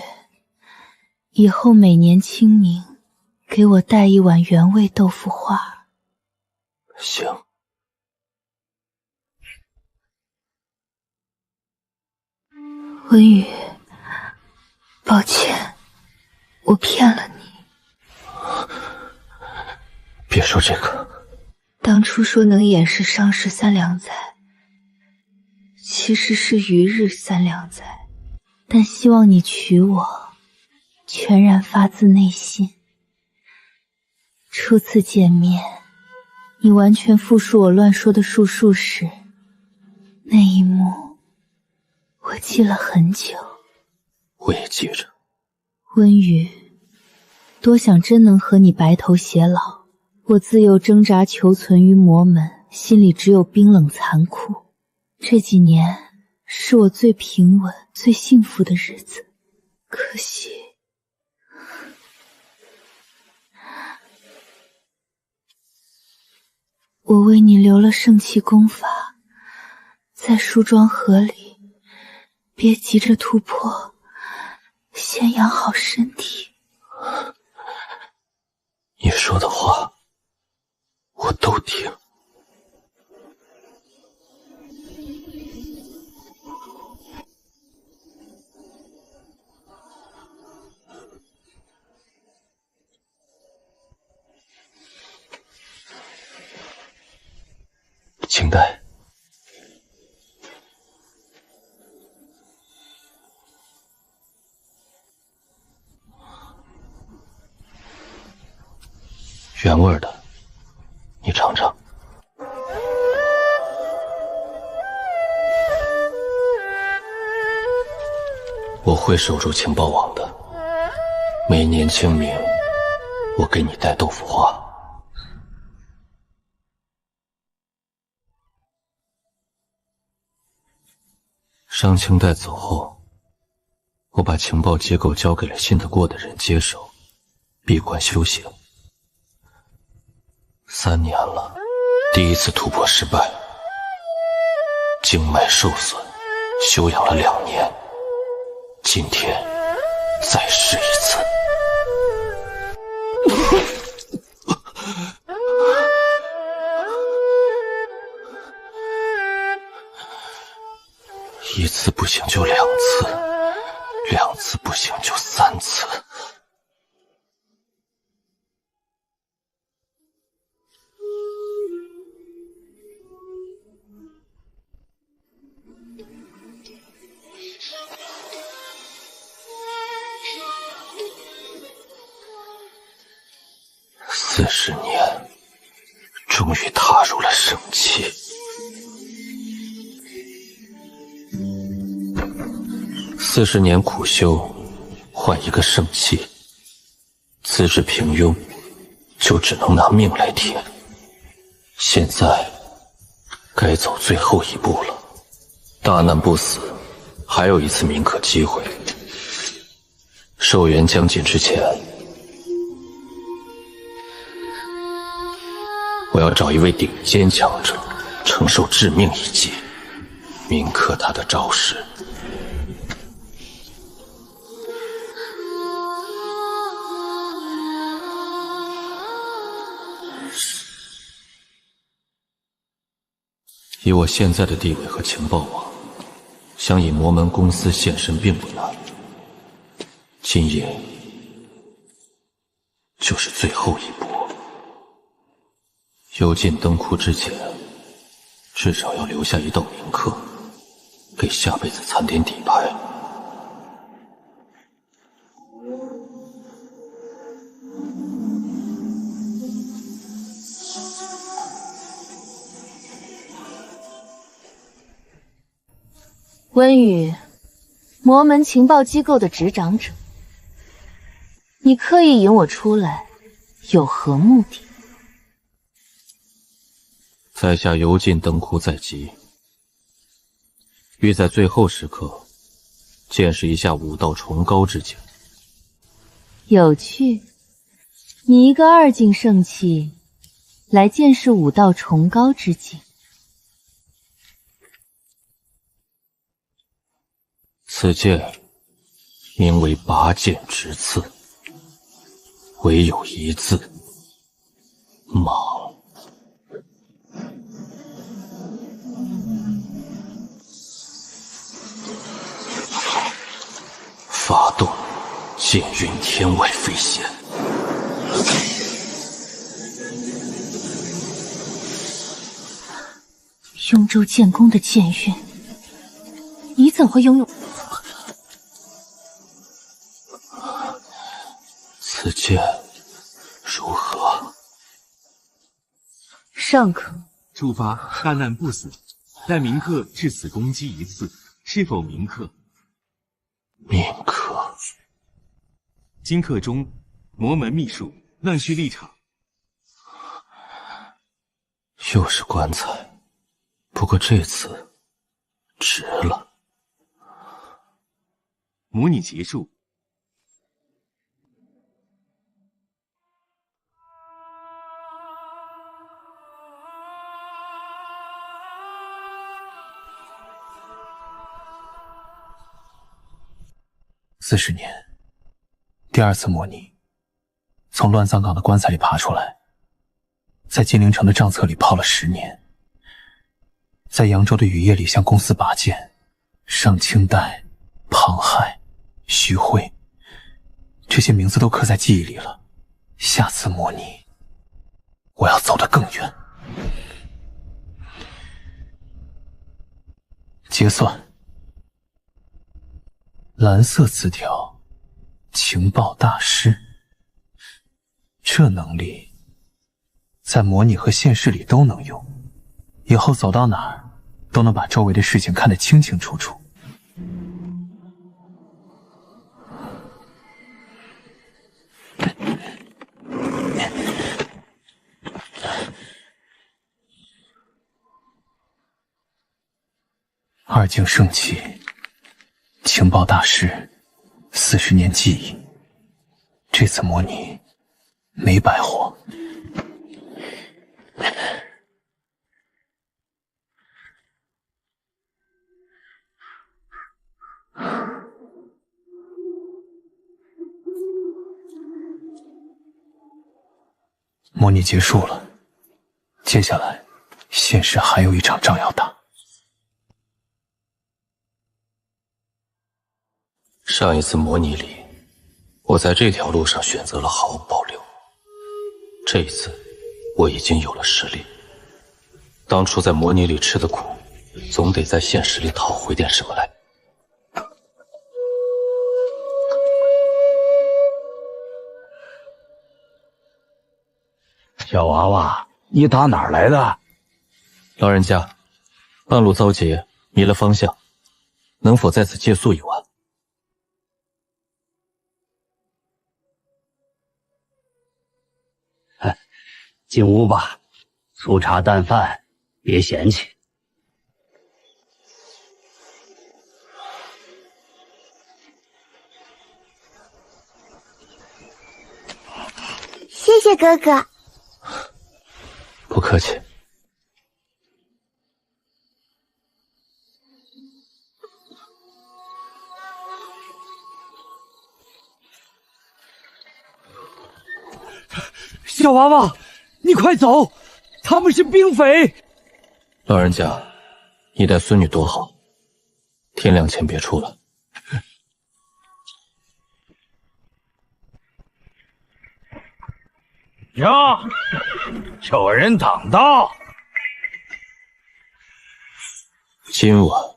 Speaker 13: 以后每年清明给我带一碗原味豆腐花。
Speaker 9: 行。
Speaker 13: 温雨，抱歉，我骗了你。
Speaker 9: 说这个。
Speaker 13: 当初说能掩饰伤势三两载，其实是余日三两载。但希望你娶我，全然发自内心。初次见面，你完全复述我乱说的术数时，那一幕我记了很久。
Speaker 9: 我也记着。
Speaker 13: 温瑜，多想真能和你白头偕老。我自幼挣扎求存于魔门，心里只有冰冷残酷。这几年是我最平稳、最幸福的日子，可惜我为你留了圣气功法，在梳妆盒里，别急着突破，先养好身体。
Speaker 9: 你说的话我都听。请待。原味的，你尝尝。我会守住情报网的。每年清明，我给你带豆腐花。商清带走后，我把情报机构交给了信得过的人接手，闭关修行。3年了，第一次突破失败，经脉受损，休养了2年，今天再试一次。1次不行就2次，2次不行就3次。40年，终于踏入了圣期。40年苦修，换一个圣器，资质平庸，就只能拿命来填。现在该走最后一步了。大难不死，还有一次铭刻机会。寿元将近之前，我要找一位顶尖强者，承受致命一击，铭刻他的招式。以我现在的地位和情报网，想以魔门公司现身并不难。今夜就是最后一步。幽禁灯窟之前，至少要留下一道铭刻，给下辈子攒点底牌。
Speaker 13: 温宇，魔门情报机构的执掌者，你刻意引我出来，有何目的？
Speaker 9: 在下幽禁灯窟在即，欲在最后时刻见识一下武道崇高之境。
Speaker 13: 有趣，你一个2境圣器，来见识武道崇高之境。
Speaker 9: 此剑名为拔剑直刺，唯有一字：莽。发动，剑运天外飞仙。
Speaker 13: 雍州剑宫的剑运，你怎会拥有？
Speaker 9: 此剑如何？
Speaker 13: 尚可。
Speaker 3: 触发大难不死，但铭刻至此攻击一次，是否铭刻？
Speaker 9: 铭刻。
Speaker 3: 今刻中，魔门秘术，乱序立场。
Speaker 9: 又是棺材，不过这次值了。
Speaker 3: 模拟结束。
Speaker 2: 40年，第2次模拟，从乱葬岗的棺材里爬出来，在金陵城的账册里泡了10年，在扬州的雨夜里向公司拔剑，上清代、庞海、徐汇，这些名字都刻在记忆里了。下次模拟，我要走得更远。结算。蓝色词条，情报大师。这能力在模拟和现实里都能用，以后走到哪儿都能把周围的事情看得清清楚楚。2境圣器，情报大师，40年记忆。这次模拟没白活。模拟结束了，接下来现实还有一场仗要打。
Speaker 9: 上一次模拟里，我在这条路上选择了毫无保留。这一次，我已经有了实力。当初在模拟里吃的苦，总得在现实里讨回点什么来。
Speaker 12: 小娃娃，你打哪儿来的？
Speaker 9: 老人家，半路遭劫，迷了方向，能否在此借宿一晚？
Speaker 12: 进屋吧，粗茶淡饭，别嫌弃。
Speaker 11: 谢谢哥哥。
Speaker 9: 不客气。
Speaker 7: 小娃娃，你快走，他们是兵匪。
Speaker 9: 老人家，你带孙女躲好，天亮前别出来。
Speaker 7: 呀，有人挡道。
Speaker 9: 今晚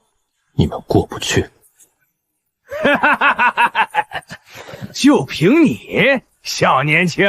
Speaker 9: 你们过不去。
Speaker 7: 就凭你，小年轻。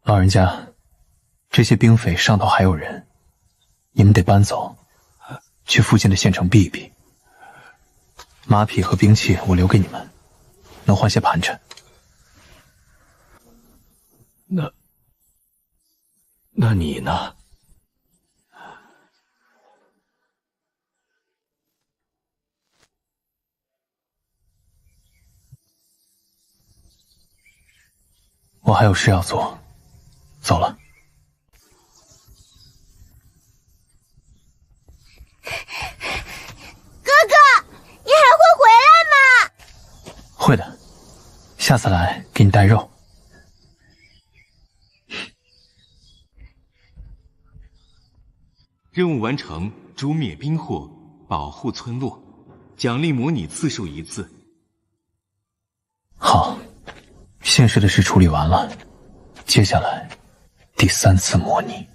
Speaker 2: 老人家，这些兵匪上头还有人，你们得搬走，去附近的县城避一避。马匹和兵器我留给你们，能换些盘缠。
Speaker 6: 那你呢？
Speaker 2: 我还有事要做，走了。
Speaker 11: 哥哥，你还会回来吗？
Speaker 2: 会的，下次来给你带肉。
Speaker 3: 任务完成，诛灭兵祸，保护村落，奖励模拟次数1次。
Speaker 2: 好，现实的事处理完了，接下来第3次模拟。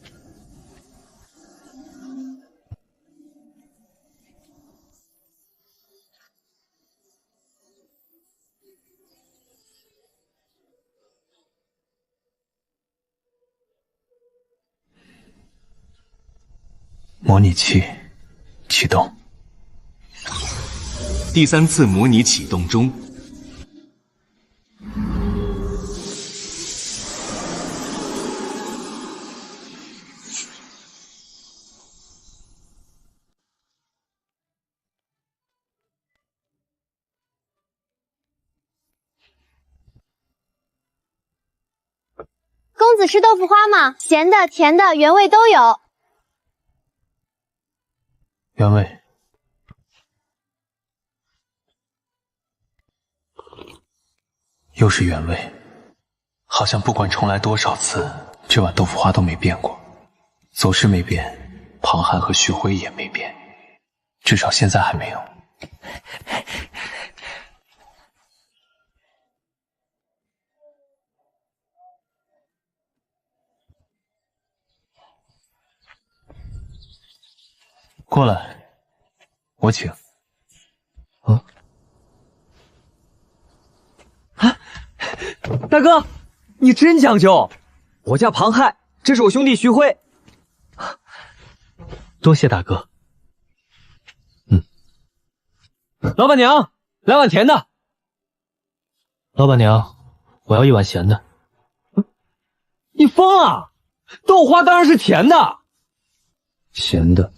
Speaker 2: 模拟器启动。
Speaker 3: 第3次模拟启动中。
Speaker 5: 公子吃豆腐花吗？咸的、甜的、原味都有。
Speaker 2: 原味。又是原味，好像不管重来多少次，这碗豆腐花都没变过，走势没变，庞汉和徐辉也没变，至少现在还没有。过来，我请。
Speaker 15: 大哥，你真讲究！我叫庞汉，这是我兄弟徐辉。
Speaker 1: 多谢大哥。
Speaker 15: 老板娘，来碗甜的。
Speaker 1: 老板娘，我要一碗咸的。
Speaker 15: 你疯了？豆花当然是甜的。
Speaker 8: 咸的。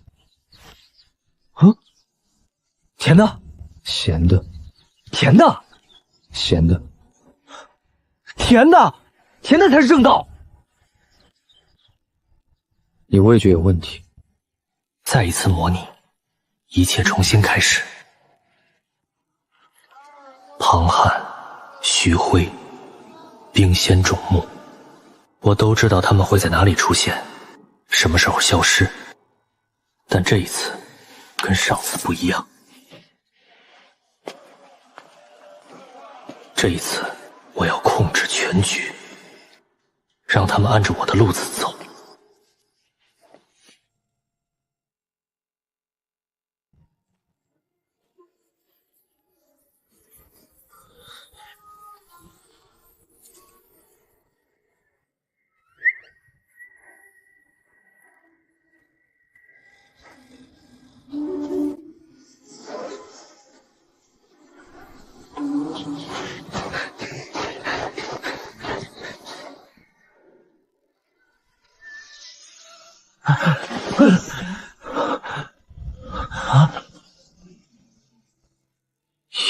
Speaker 15: 甜的。
Speaker 8: 咸的。
Speaker 15: 甜的。
Speaker 8: 咸的。
Speaker 15: 甜的，甜的才是正道。
Speaker 8: 你味觉有问题。
Speaker 1: 再一次模拟，一切重新开始。庞汉、徐辉、冰仙种木，我都知道他们会在哪里出现，什么时候消失。但这一次跟上次不一样，这一次我要控制全局，让他们按着我的路子走。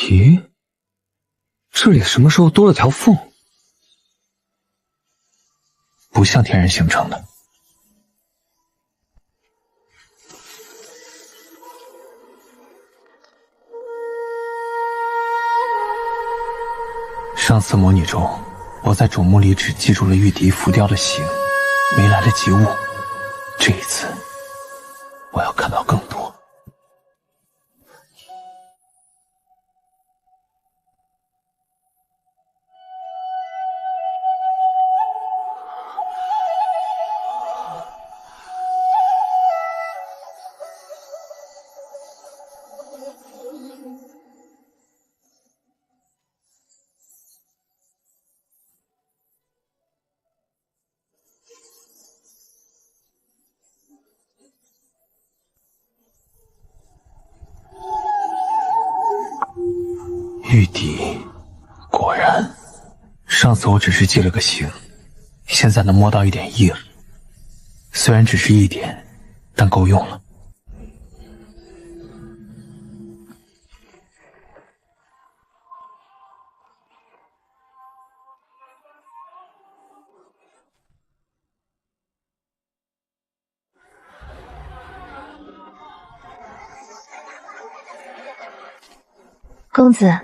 Speaker 8: 咦，这里什么时候多了条缝？
Speaker 2: 不像天然形成的。上次模拟中，我在种木里只记住了玉笛浮雕的形，没来得及悟。这一次，我要看到更多。玉笛，果然，上次我只是记了个形，现在能摸到一点意了。虽然只是一点，但够用了。
Speaker 5: 公子，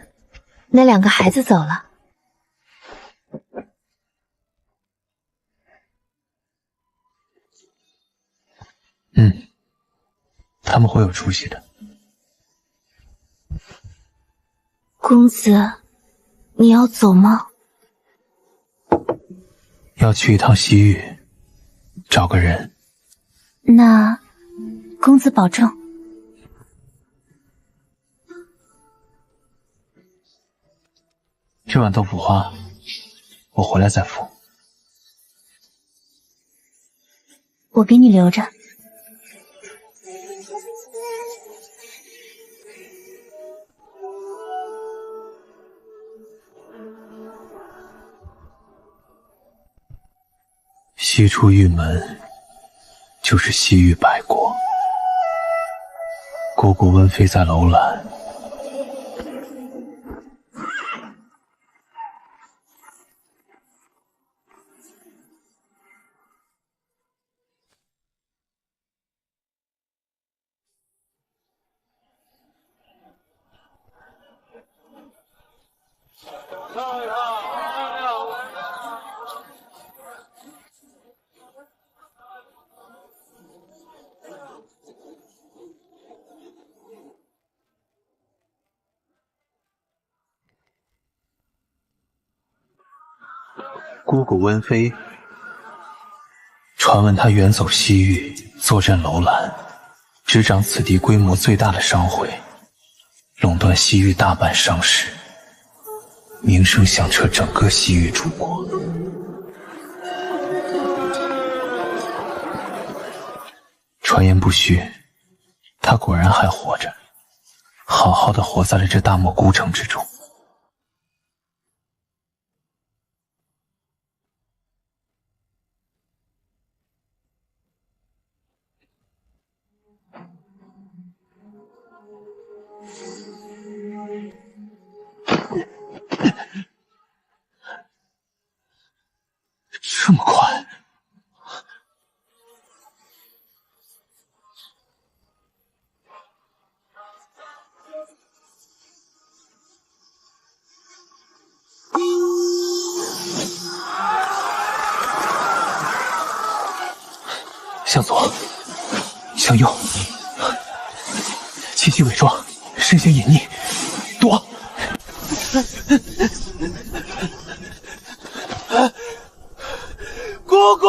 Speaker 5: 那2个孩子走了。
Speaker 2: 他们会有出息的。
Speaker 5: 公子，你要走吗？
Speaker 2: 要去一趟西域，找个人。
Speaker 5: 那公子保重。
Speaker 2: 这碗豆腐花，我回来再付。
Speaker 5: 我给你留着。
Speaker 2: 西出玉门，就是西域百国。姑姑温妃在楼兰，姑姑温妃，传闻她远走西域，坐镇楼兰，执掌此地规模最大的商会，垄断西域大半商市，名声响彻整个西域诸国。传言不虚，她果然还活着，好好的活在了这大漠孤城之中。这么快？向左，向右，气息伪装，身形隐匿，躲！
Speaker 7: 姑姑，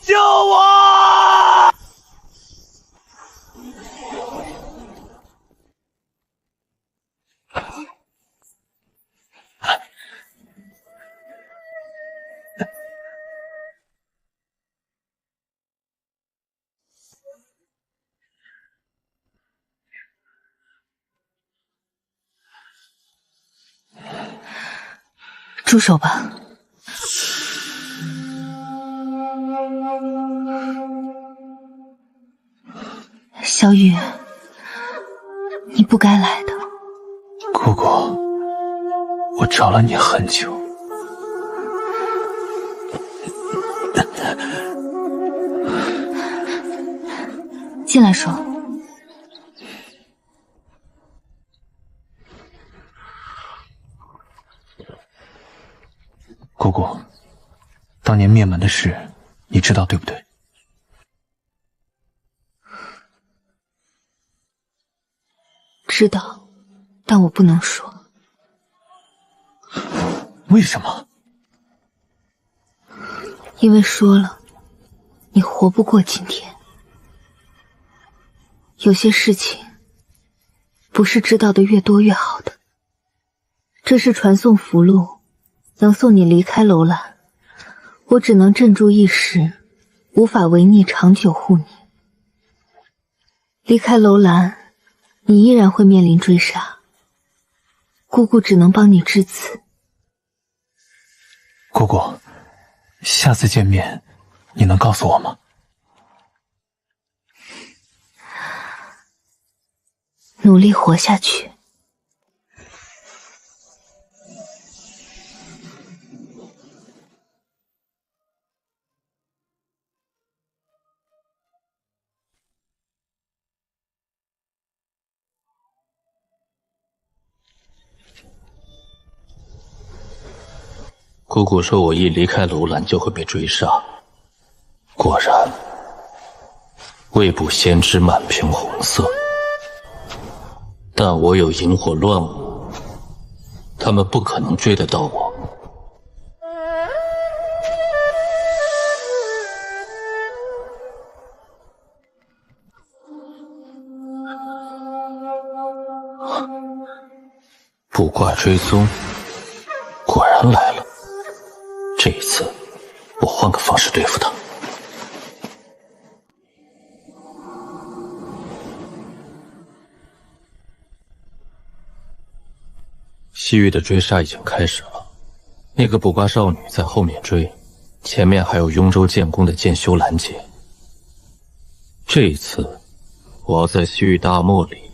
Speaker 7: 救我！
Speaker 13: 住手吧。小雨，你不该来的。
Speaker 2: 姑姑，我找了你很久。
Speaker 13: 进来说。
Speaker 2: 姑姑，当年灭门的事，你知道对不对？
Speaker 13: 知道，但我不能说。
Speaker 2: 为什么？
Speaker 13: 因为说了，你活不过今天。有些事情，不是知道的越多越好的。这是传送符箓，能送你离开楼兰，我只能镇住一时，无法违逆长久护你。离开楼兰，你依然会面临追杀，姑姑只能帮你至此。
Speaker 2: 姑姑，下次见面，你能告诉我吗？
Speaker 13: 努力活下去。
Speaker 9: 姑姑说我一离开楼兰就会被追杀，果然，未卜先知满屏红色。但我有萤火乱舞，他们不可能追得到我。卜卦追踪，果然来了。这一次，我换个方式对付他。西域的追杀已经开始了，那个卜卦少女在后面追，前面还有雍州剑宫的剑修拦截。这一次，我要在西域大漠里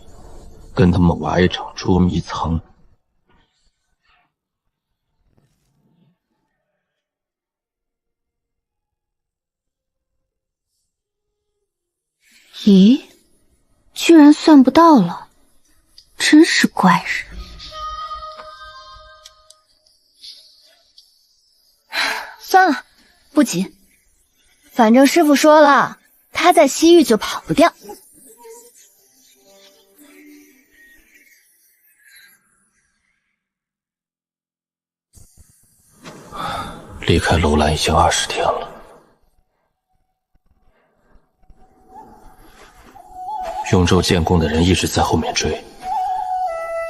Speaker 9: 跟他们玩一场捉迷藏。
Speaker 11: 咦，居然算不到了，真是怪人。算了，不急，反正师傅说了，他在西域就跑不掉。
Speaker 9: 离开楼兰已经20天了。雍州剑宫的人一直在后面追，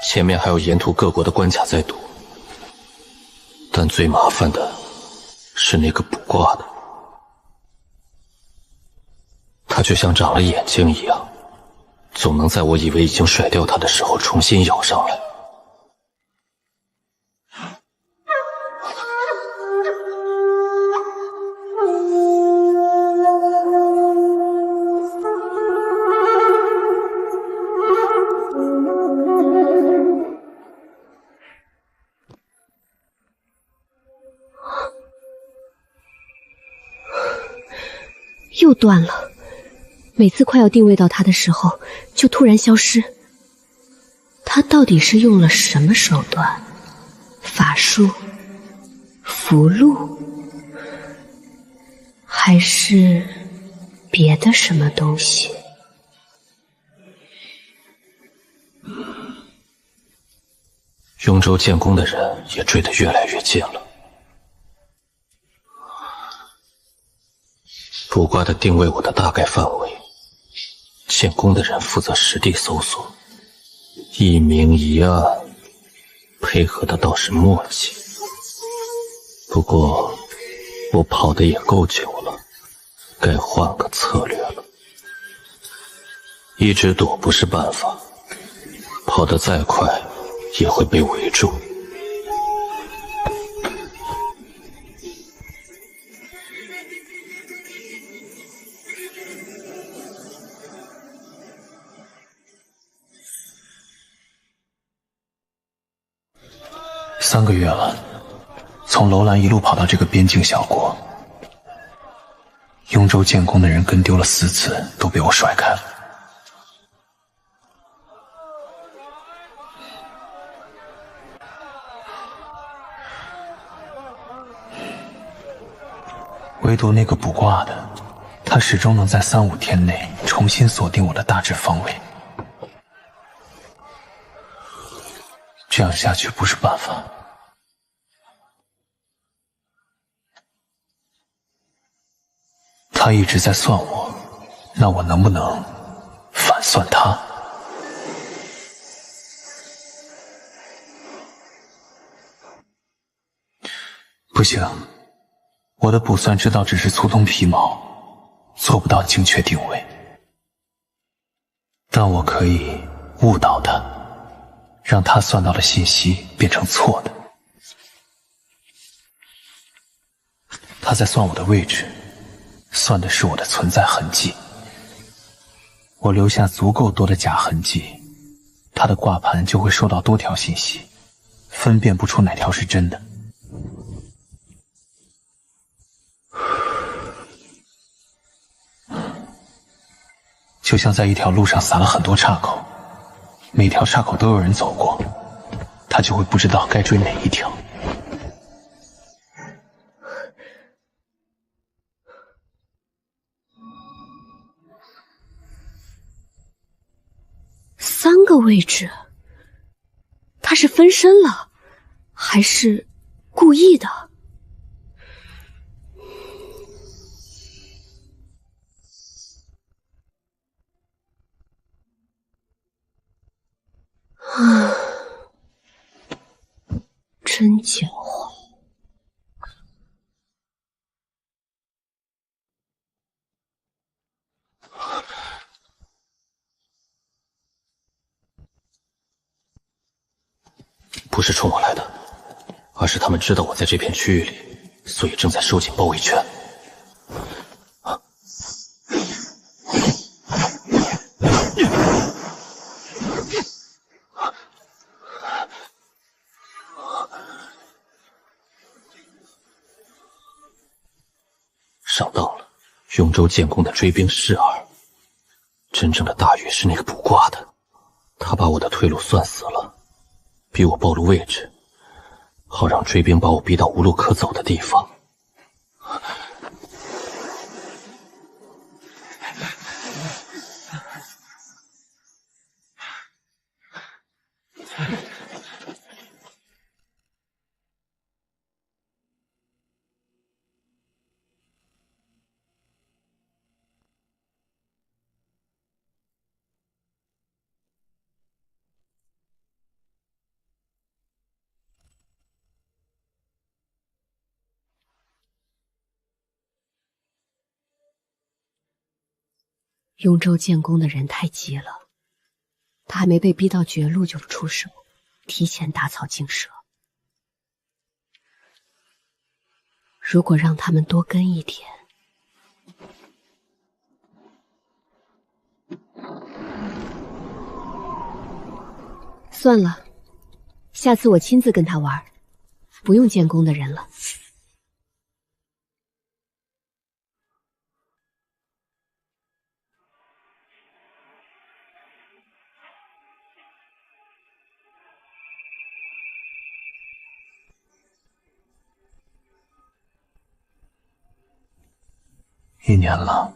Speaker 9: 前面还有沿途各国的关卡在堵。但最麻烦的是那个卜卦的，他就像长了眼睛一样，总能在我以为已经甩掉他的时候重新咬上来。
Speaker 16: 又断了，每次快要定位到他的时候，就突然消失。他到底是用了什么手段？法术、符箓，还是别的什么东西？
Speaker 9: 雍州剑宫的人也追得越来越近了。卜卦的定位我的大概范围，剑宫的人负责实地搜索，一明一暗，配合的倒是默契。不过我跑得也够久了，该换个策略了。一直躲不是办法，跑得再快也会被围住。
Speaker 2: 3个月了，从楼兰一路跑到这个边境小国，雍州剑宫的人跟丢了4次，都被我甩开了。唯独那个卜卦的，他始终能在3、5天内重新锁定我的大致方位。这样下去不是办法。他一直在算我，那我能不能反算他？不行，我的卜算之道只是粗通皮毛，做不到精确定位。但我可以误导他，让他算到的信息变成错的。他在算我的位置，算的是我的存在痕迹。我留下足够多的假痕迹，他的卦盘就会收到多条信息，分辨不出哪条是真的。就像在一条路上撒了很多岔口，每条岔口都有人走过，他就会不知道该追哪一条。
Speaker 16: 个位置，他是分身了，还是故意的？啊，真狡猾。
Speaker 9: 不是冲我来的，而是他们知道我在这片区域里，所以正在收紧包围圈。上当了，雍州建功的追兵示儿，真正的大禹是那个卜卦的，他把我的退路算死了，逼我暴露位置，好让追兵把我逼到无路可走的地方。
Speaker 16: 雍州建功的人太急了，他还没被逼到绝路就出手，提前打草惊蛇。如果让他们多跟一点，算了，下次我亲自跟他玩，不用建功的人了。
Speaker 2: 1年了，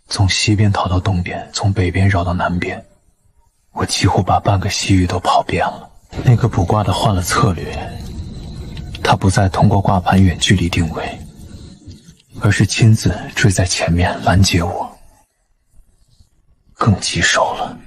Speaker 2: 从西边逃到东边，从北边绕到南边，我几乎把半个西域都跑遍了。那个卜卦的换了策略，他不再通过卦盘远距离定位，而是亲自追在前面拦截我，更棘手了。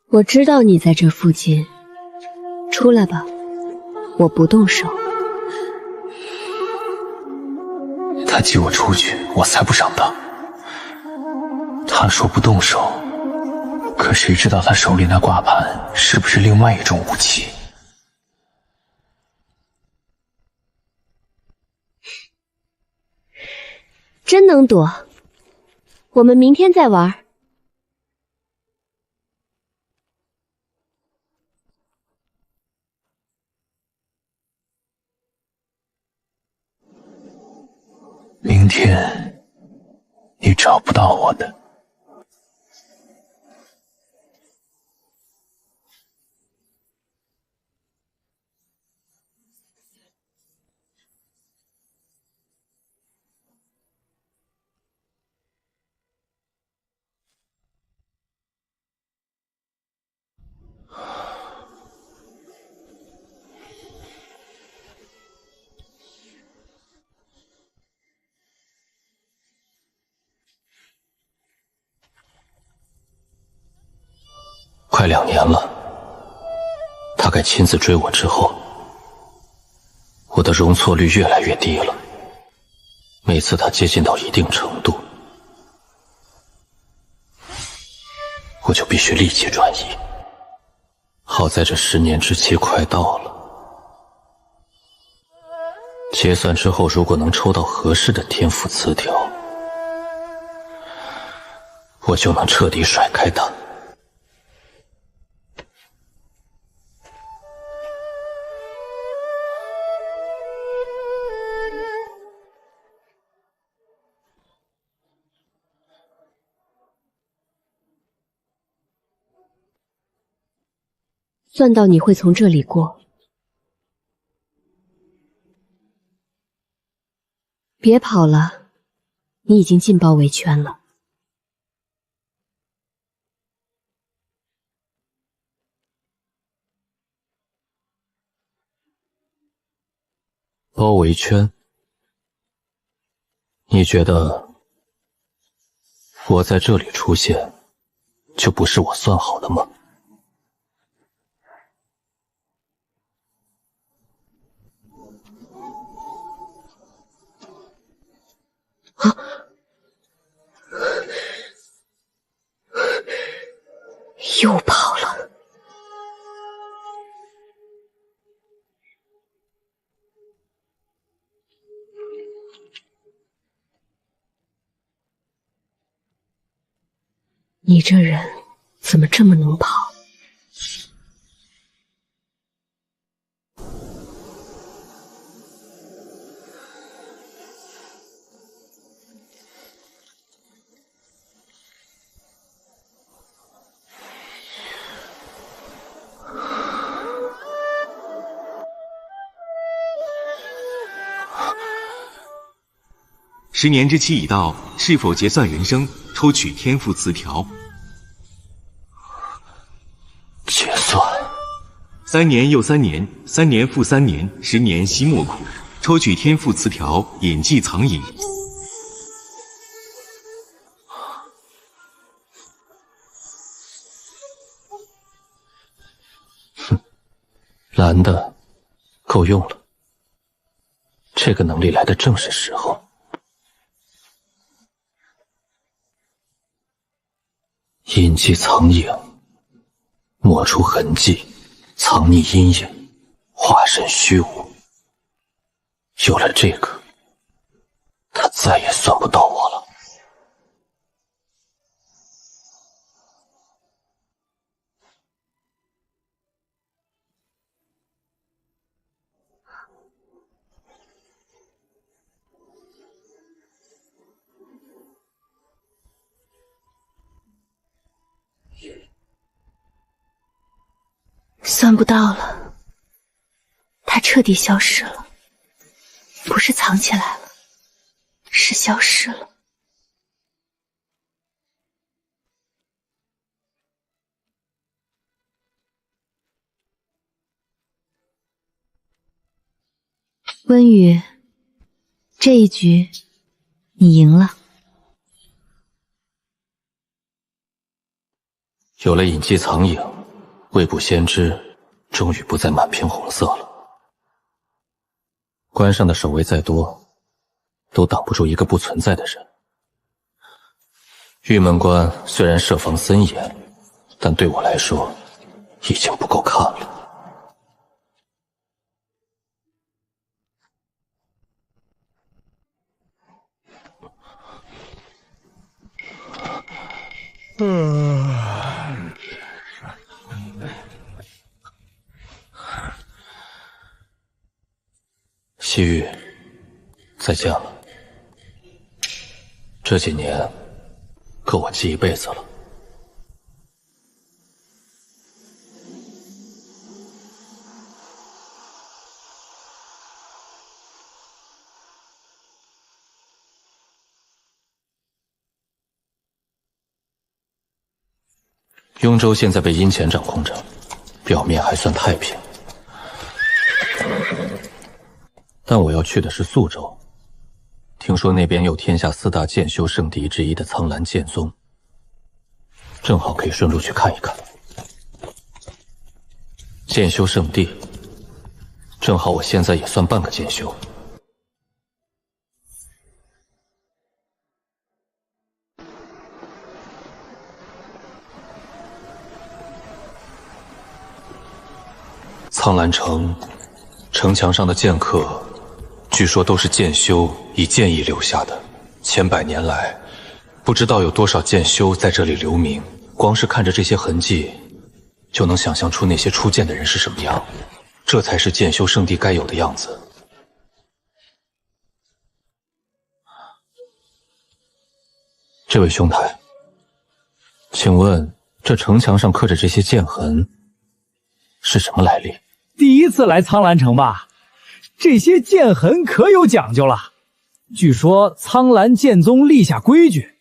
Speaker 16: 我知道你在这附近，出来吧，我不动手。
Speaker 2: 他挤我出去，我才不上当。他说不动手，可谁知道他手里那挂盘是不是另外一种武器？
Speaker 16: 真能躲，我们明天再玩。
Speaker 2: 明天你找不到我的。
Speaker 9: 快2年了，他该亲自追我之后，我的容错率越来越低了。每次他接近到一定程度，我就必须立即转移。好在这10年之期快到了，结算之后如果能抽到合适的天赋词条，我就能彻底甩开他。
Speaker 16: 算到你会从这里过。别跑了，你已经进包围圈了。
Speaker 9: 包围圈？你觉得我在这里出现，就不是我算好的吗？
Speaker 16: 啊！又跑了。你这人怎么这么能跑？10
Speaker 3: 年之期已到，是否结算人生？抽取天赋词条。
Speaker 9: 结算。
Speaker 3: 3年又3年，3年复3年，10年惜莫苦。抽取天赋词条，隐迹藏影。
Speaker 9: 蓝的，够用了。这个能力来的正是时候。隐迹藏影，抹除痕迹，藏匿阴影，化身虚无。有了这个，他再也算不到我了。
Speaker 16: 算不到了，他彻底消失了，不是藏起来了，是消失了。
Speaker 13: 温雨，这一局你赢了。
Speaker 9: 有了隐迹藏影，未卜先知终于不再满屏红色了。关上的守卫再多，都挡不住一个不存在的人。玉门关虽然设防森严，但对我来说已经不够看了。西域，再见了。这几年够我记一辈子了。雍州现在被阴钱掌控着，表面还算太平。但我要去的是宿州，听说那边有天下4大剑修圣地之一的苍蓝剑宗，正好可以顺路去看一看。剑修圣地，正好我现在也算半个剑修。苍蓝城城墙上的剑客，据说都是剑修以剑意留下的。千百年来，不知道有多少剑修在这里留名。光是看着这些痕迹，就能想象出那些出剑的人是什么样。这才是剑修圣地该有的样子。这位兄台，请问这城墙上刻着这些剑痕，是什么来历？
Speaker 7: 第一次来苍兰城吧？这些剑痕可有讲究了。据说苍兰剑宗立下规矩，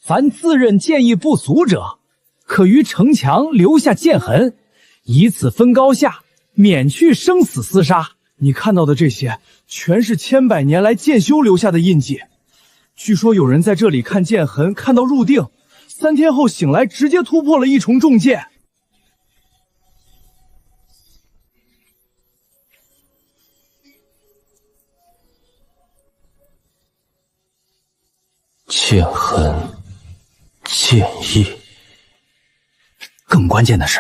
Speaker 7: 凡自认剑艺不俗者，可于城墙留下剑痕，以此分高下，免去生死厮杀。你看到的这些，全是千百年来剑修留下的印记。据说有人在这里看剑痕，看到入定，3天后醒来，直接突破了一重重剑。
Speaker 9: 剑痕、剑意。
Speaker 12: 更关键的是，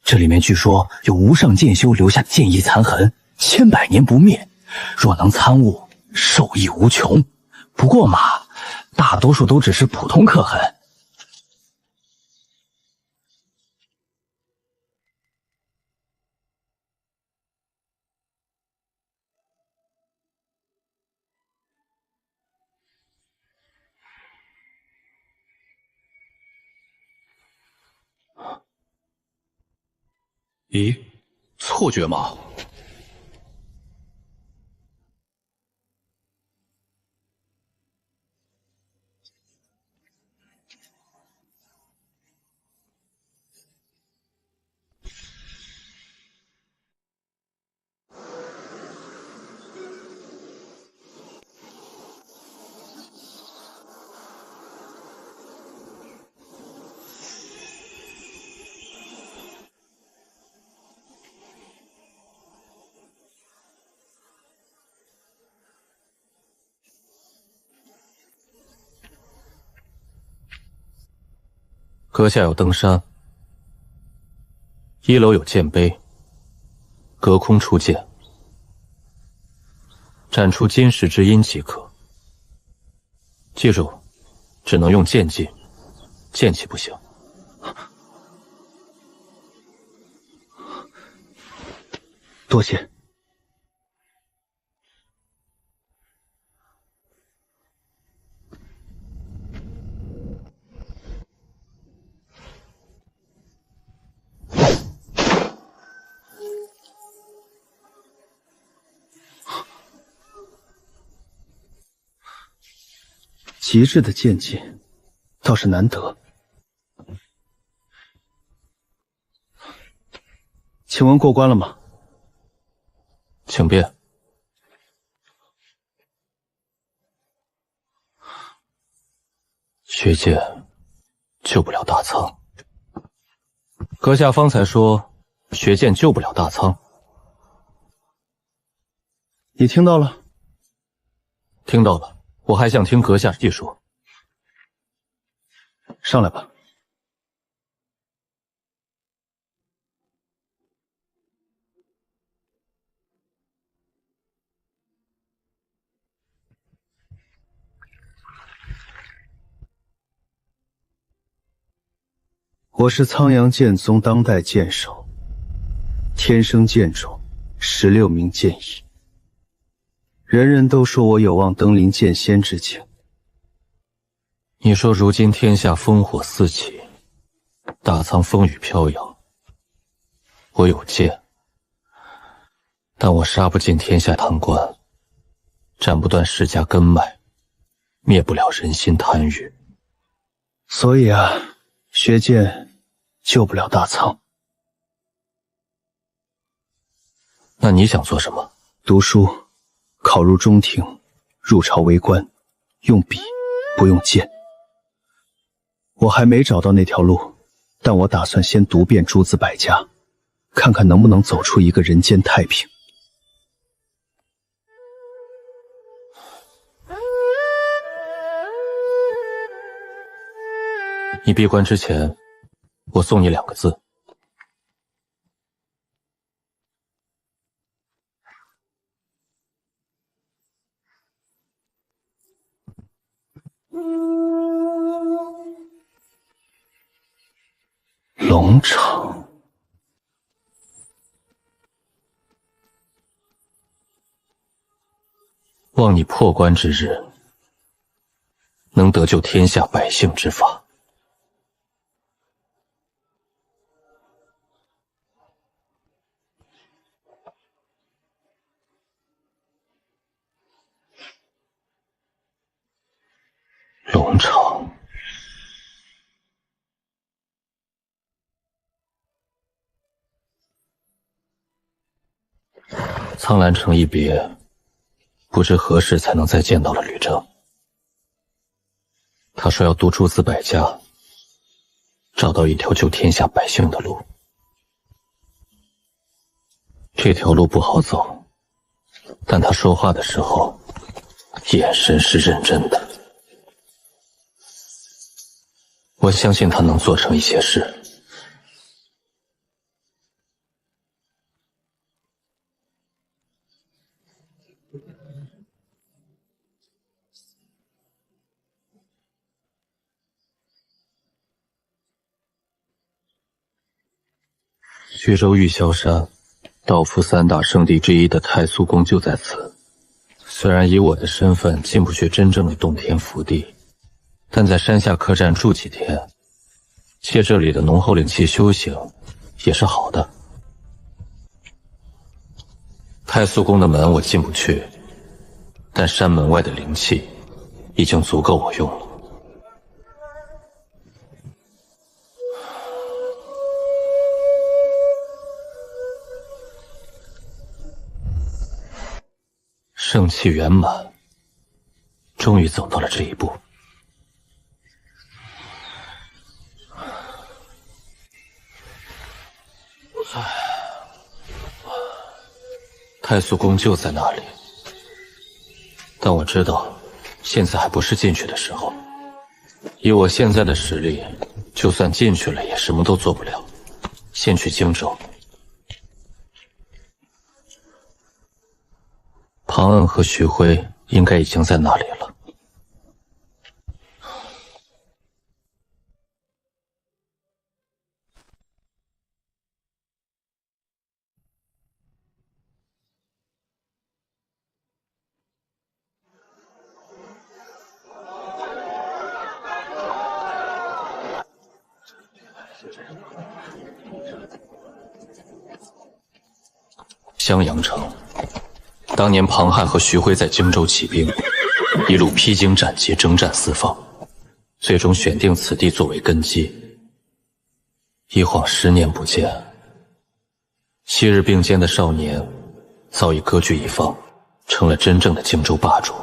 Speaker 12: 这里面据说有无上剑修留下剑意残痕，千百年不灭，若能参悟，受益无穷。不过嘛，大多数都只是普通刻痕。
Speaker 6: 咦，错觉吗？
Speaker 9: 阁下有登山，1楼有剑碑，隔空出剑，斩出金石之音即可。记住，只能用剑技，剑气不行。
Speaker 12: 多谢。极致的剑技，倒是难得。请问过关了吗？
Speaker 9: 请便。血剑救不了大苍。阁下方才说血剑救不了大苍，
Speaker 12: 你听到了？
Speaker 9: 听到了。我还想听阁下细说。
Speaker 12: 上来吧。我是苍阳剑宗当代剑手，天生剑种，16名剑意。人人都说我有望登临剑仙之境。
Speaker 9: 你说如今天下烽火四起，大苍风雨飘摇，我有剑，但我杀不尽天下贪官，斩不断世家根脉，灭不了人心贪欲。
Speaker 12: 所以啊，学剑救不了大苍。
Speaker 9: 那你想做什么？
Speaker 12: 读书，考入中庭，入朝为官，用笔不用剑。我还没找到那条路，但我打算先读遍诸子百家，看看能不能走出一个人间太平。
Speaker 9: 你闭关之前，我送你2个字。
Speaker 12: 龙场。
Speaker 9: 望你破关之日，能得救天下百姓之法。苍兰城一别，不知何时才能再见到了吕正。他说要渡诸子百家，找到一条救天下百姓的路。这条路不好走，但他说话的时候，眼神是认真的。我相信他能做成一些事。徐州玉霄山，道府三大圣地之一的太素宫就在此。虽然以我的身份进不去真正的洞天福地，但在山下客栈住几天，借这里的浓厚灵气修行，也是好的。太素宫的门我进不去，但山门外的灵气已经足够我用了。圣气圆满，终于走到了这一步。太素宫就在那里，但我知道，现在还不是进去的时候。以我现在的实力，就算进去了，也什么都做不了。先去荆州。庞恩和徐辉应该已经在那里了。襄阳城，当年庞汉和徐辉在荆州起兵，一路披荆斩棘，征战四方，最终选定此地作为根基。一晃10年不见，昔日并肩的少年早已割据一方，成了真正的荆州霸主。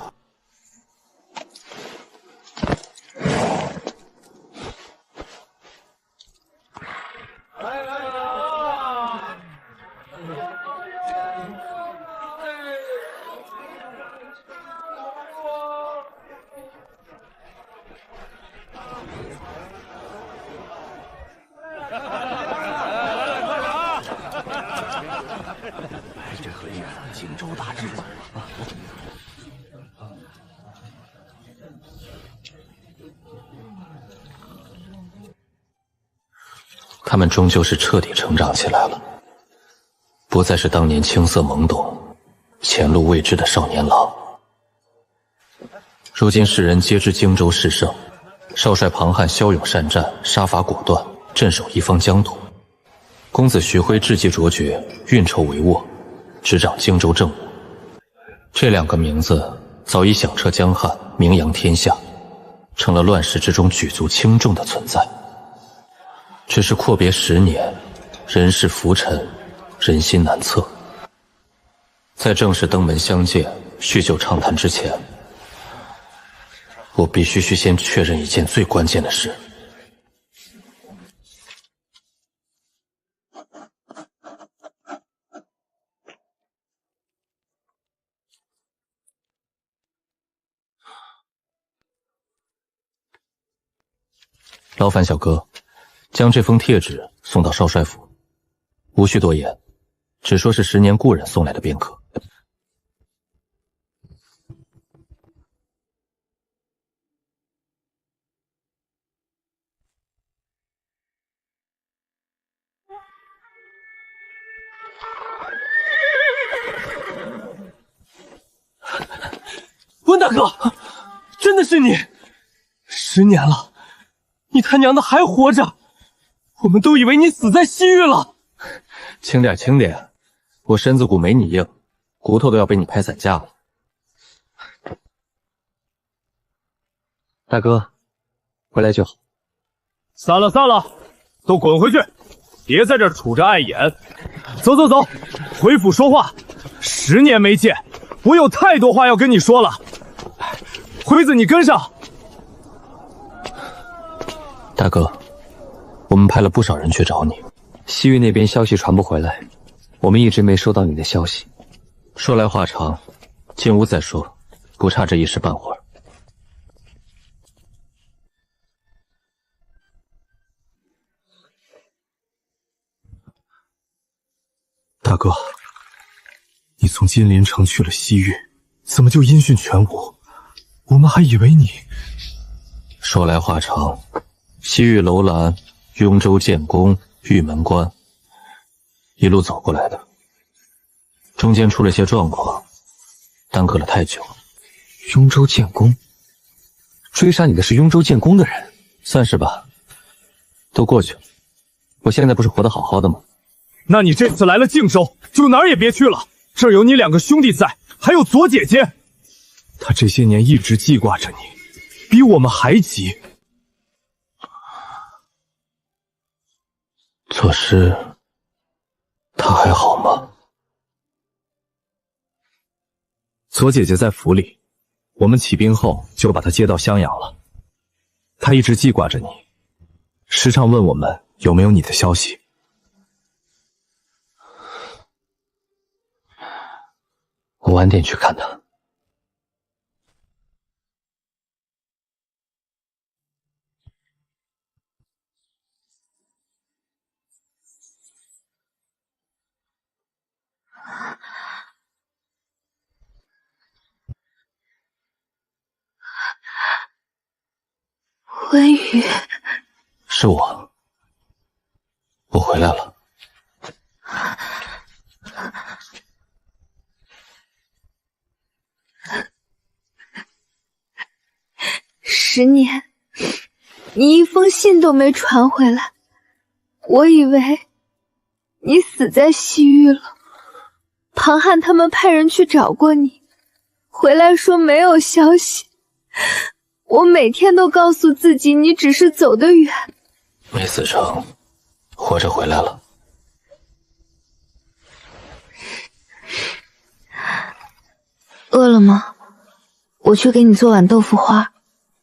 Speaker 9: 他们终究是彻底成长起来了，不再是当年青涩懵懂、前路未知的少年郎。如今世人皆知荆州势盛，少帅庞汉骁勇善战，杀伐果断，镇守一方疆土。公子徐辉智计卓绝，运筹帷幄，执掌荆州政务。这2个名字早已响彻江汉，名扬天下，成了乱世之中举足轻重的存在。只是阔别10年，人事浮沉，人心难测。在正式登门相见、叙旧畅谈之前，我必须先确认一件最关键的事。劳烦小哥，将这封帖纸送到少帅府，无需多言，只说是10年故人送来的便可。
Speaker 1: 温大哥，真的是你！10年了，你他娘的还活着！我们都以为你死在西域了。
Speaker 9: 轻点，轻点，我身子骨没你硬，骨头都要被你拍散架了。
Speaker 15: 大哥，回来就好。
Speaker 10: 散了，散了，都滚回去，别在这杵着碍眼。走走走，回府说话。
Speaker 7: 10年没见，我有太多话要跟你说了。辉子，你跟上。
Speaker 9: 大哥，我们派了不少人去找你，西域那边消息传不回来，我们一直没收到你的消息。说来话长，进屋再说，不差这一时半会儿。
Speaker 2: 大哥，你从金陵城去了西域，怎么就音讯全无？我们还以为你……
Speaker 9: 说来话长，西域楼兰、雍州建功、玉门关，一路走过来的，中间出了些状况，耽搁了太久。
Speaker 15: 雍州建功，追杀你的是雍州建功的人，
Speaker 9: 算是吧，都过去了。我现在不是活得好好的吗？
Speaker 7: 那你这次来了靖州，就哪儿也别去了，这儿有你2个兄弟在，还有左姐姐。她这些年一直记挂着你，比我们还急。
Speaker 9: 左师，他还好吗？
Speaker 2: 左姐姐在府里，我们起兵后就把她接到襄阳了。她一直记挂着你，时常问我们有没有你的消息。
Speaker 9: 我晚点去看他。
Speaker 11: 文宇，
Speaker 9: 是我回来了。
Speaker 11: 10年，你一封信都没传回来，我以为你死在西域了。庞汉他们派人去找过你，回来说没有消息。我每天都告诉自己你只是走得远，
Speaker 9: 没死成，活着回来了。
Speaker 11: 饿了吗？我去给你做碗豆腐花，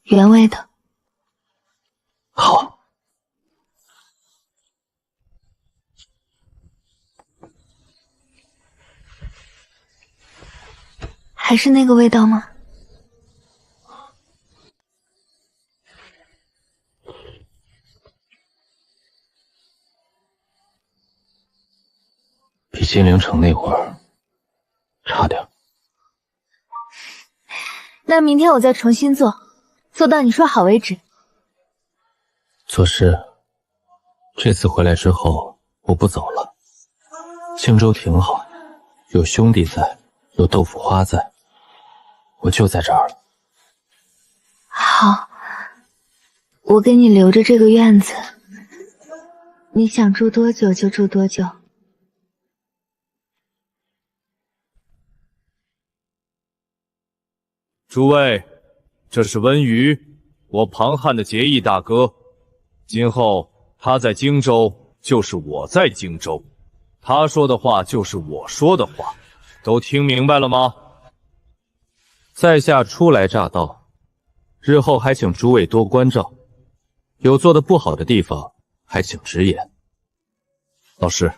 Speaker 11: 原味的。
Speaker 9: 好。
Speaker 11: 还是那个味道吗？
Speaker 9: 比金陵城那会儿差点。
Speaker 11: 那明天我再重新做，做到你说好为止。
Speaker 9: 左师，这次回来之后我不走了。荆州挺好，有兄弟在，有豆腐花在，我就在这儿了。
Speaker 11: 好，我给你留着这个院子，你想住多久就住多久。
Speaker 7: 诸位，这是温瑜，我庞汉的结义大哥。今后他在荆州，就是我在荆州；他说的话，就是我说的话。都听明白了吗？
Speaker 9: 在下初来乍到，日后还请诸位多关照，有做得不好的地方，还请直言。
Speaker 2: 老师，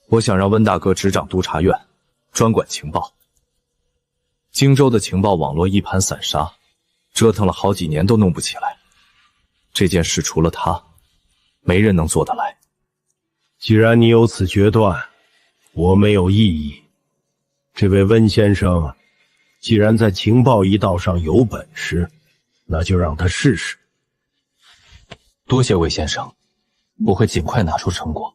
Speaker 2: 我想让温大哥执掌督察院，专管情报。荆州的情报网络一盘散沙，折腾了好几年都弄不起来。这件事除了他，没人能做得来。
Speaker 4: 既然你有此决断，我没有异议。这位温先生，既然在情报一道上有本事，那就让他试试。
Speaker 9: 多谢魏先生，我会尽快拿出成果。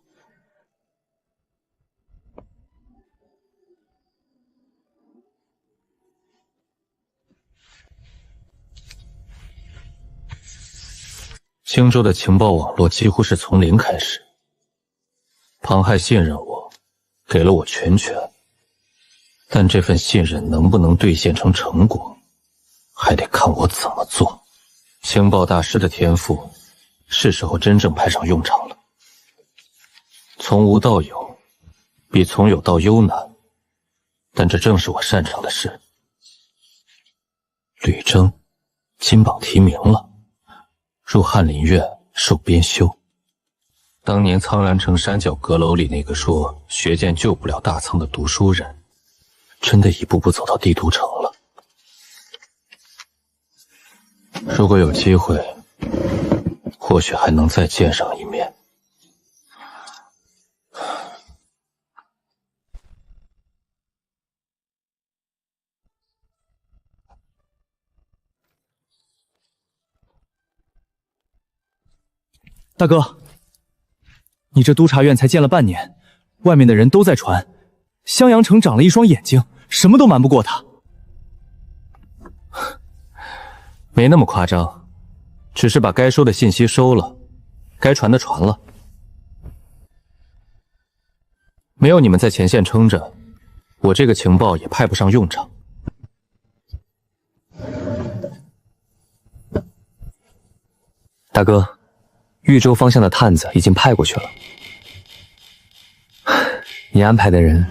Speaker 9: 荆州的情报网络几乎是从零开始，庞亥信任我，给了我全权，但这份信任能不能兑现成成果，还得看我怎么做。情报大师的天赋，是时候真正派上用场了。从无到有，比从有到优难，但这正是我擅长的事。吕征，金榜题名了，入翰林院受编修。当年苍兰城山脚阁楼里那个说学剑救不了大苍的读书人，真的一步步走到帝都城了。如果有机会，或许还能再见上一面。
Speaker 7: 大哥，你这督察院才建了半年，外面的人都在传，襄阳城长了一双眼睛，什么都瞒不过他。
Speaker 9: 没那么夸张，只是把该收的信息收了，该传的传了。没有你们在前线撑着，我这个情报也派不上用场。
Speaker 15: 大哥，豫州方向的探子已经派过去了。你安排的人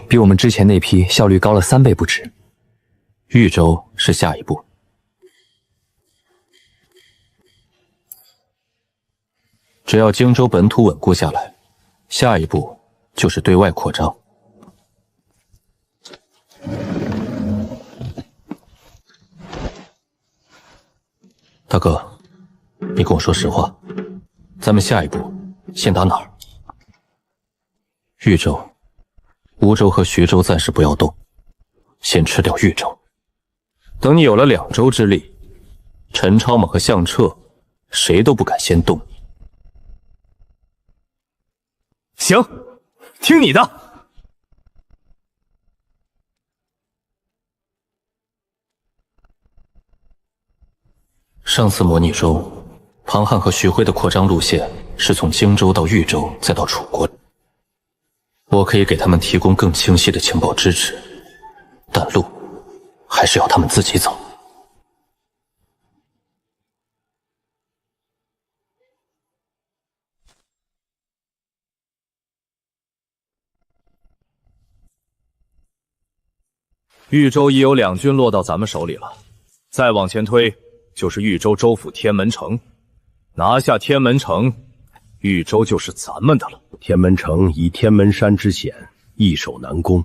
Speaker 15: 比我们之前那批效率高了3倍不止。
Speaker 9: 豫州是下一步。只要荆州本土稳固下来，下一步就是对外扩张。大哥，你跟我说实话，咱们下一步先打哪儿？豫州、吴州和徐州暂时不要动，先吃掉豫州。等你有了2州之力，陈超猛和项彻谁都不敢先动你。
Speaker 7: 行，听你的。
Speaker 9: 上次模拟中，庞汉和徐辉的扩张路线是从荆州到豫州，再到楚国。我可以给他们提供更清晰的情报支持，但路还是要他们自己走。
Speaker 6: 豫州已有2军落到咱们手里了，再往前推就是豫州州府天门城，拿下天门城，豫州就是咱们的了。
Speaker 4: 天门城以天门山之险，易守难攻，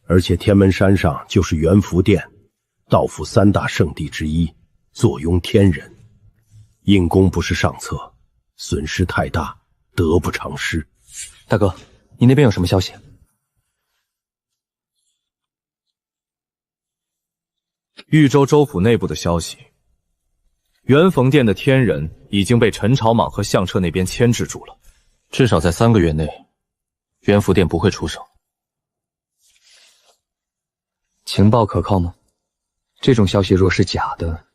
Speaker 4: 而且天门山上就是元福殿，道府3大圣地之一，坐拥天人，硬攻不是上策，损失太大，得不偿失。
Speaker 15: 大哥，你那边有什么消息？
Speaker 6: 豫州州府内部的消息，元逢殿的天人已经被陈朝莽和项彻那边牵制住了，
Speaker 9: 至少在3个月内，元福殿不会出手。
Speaker 15: 情报可靠吗？这种消息若是假的，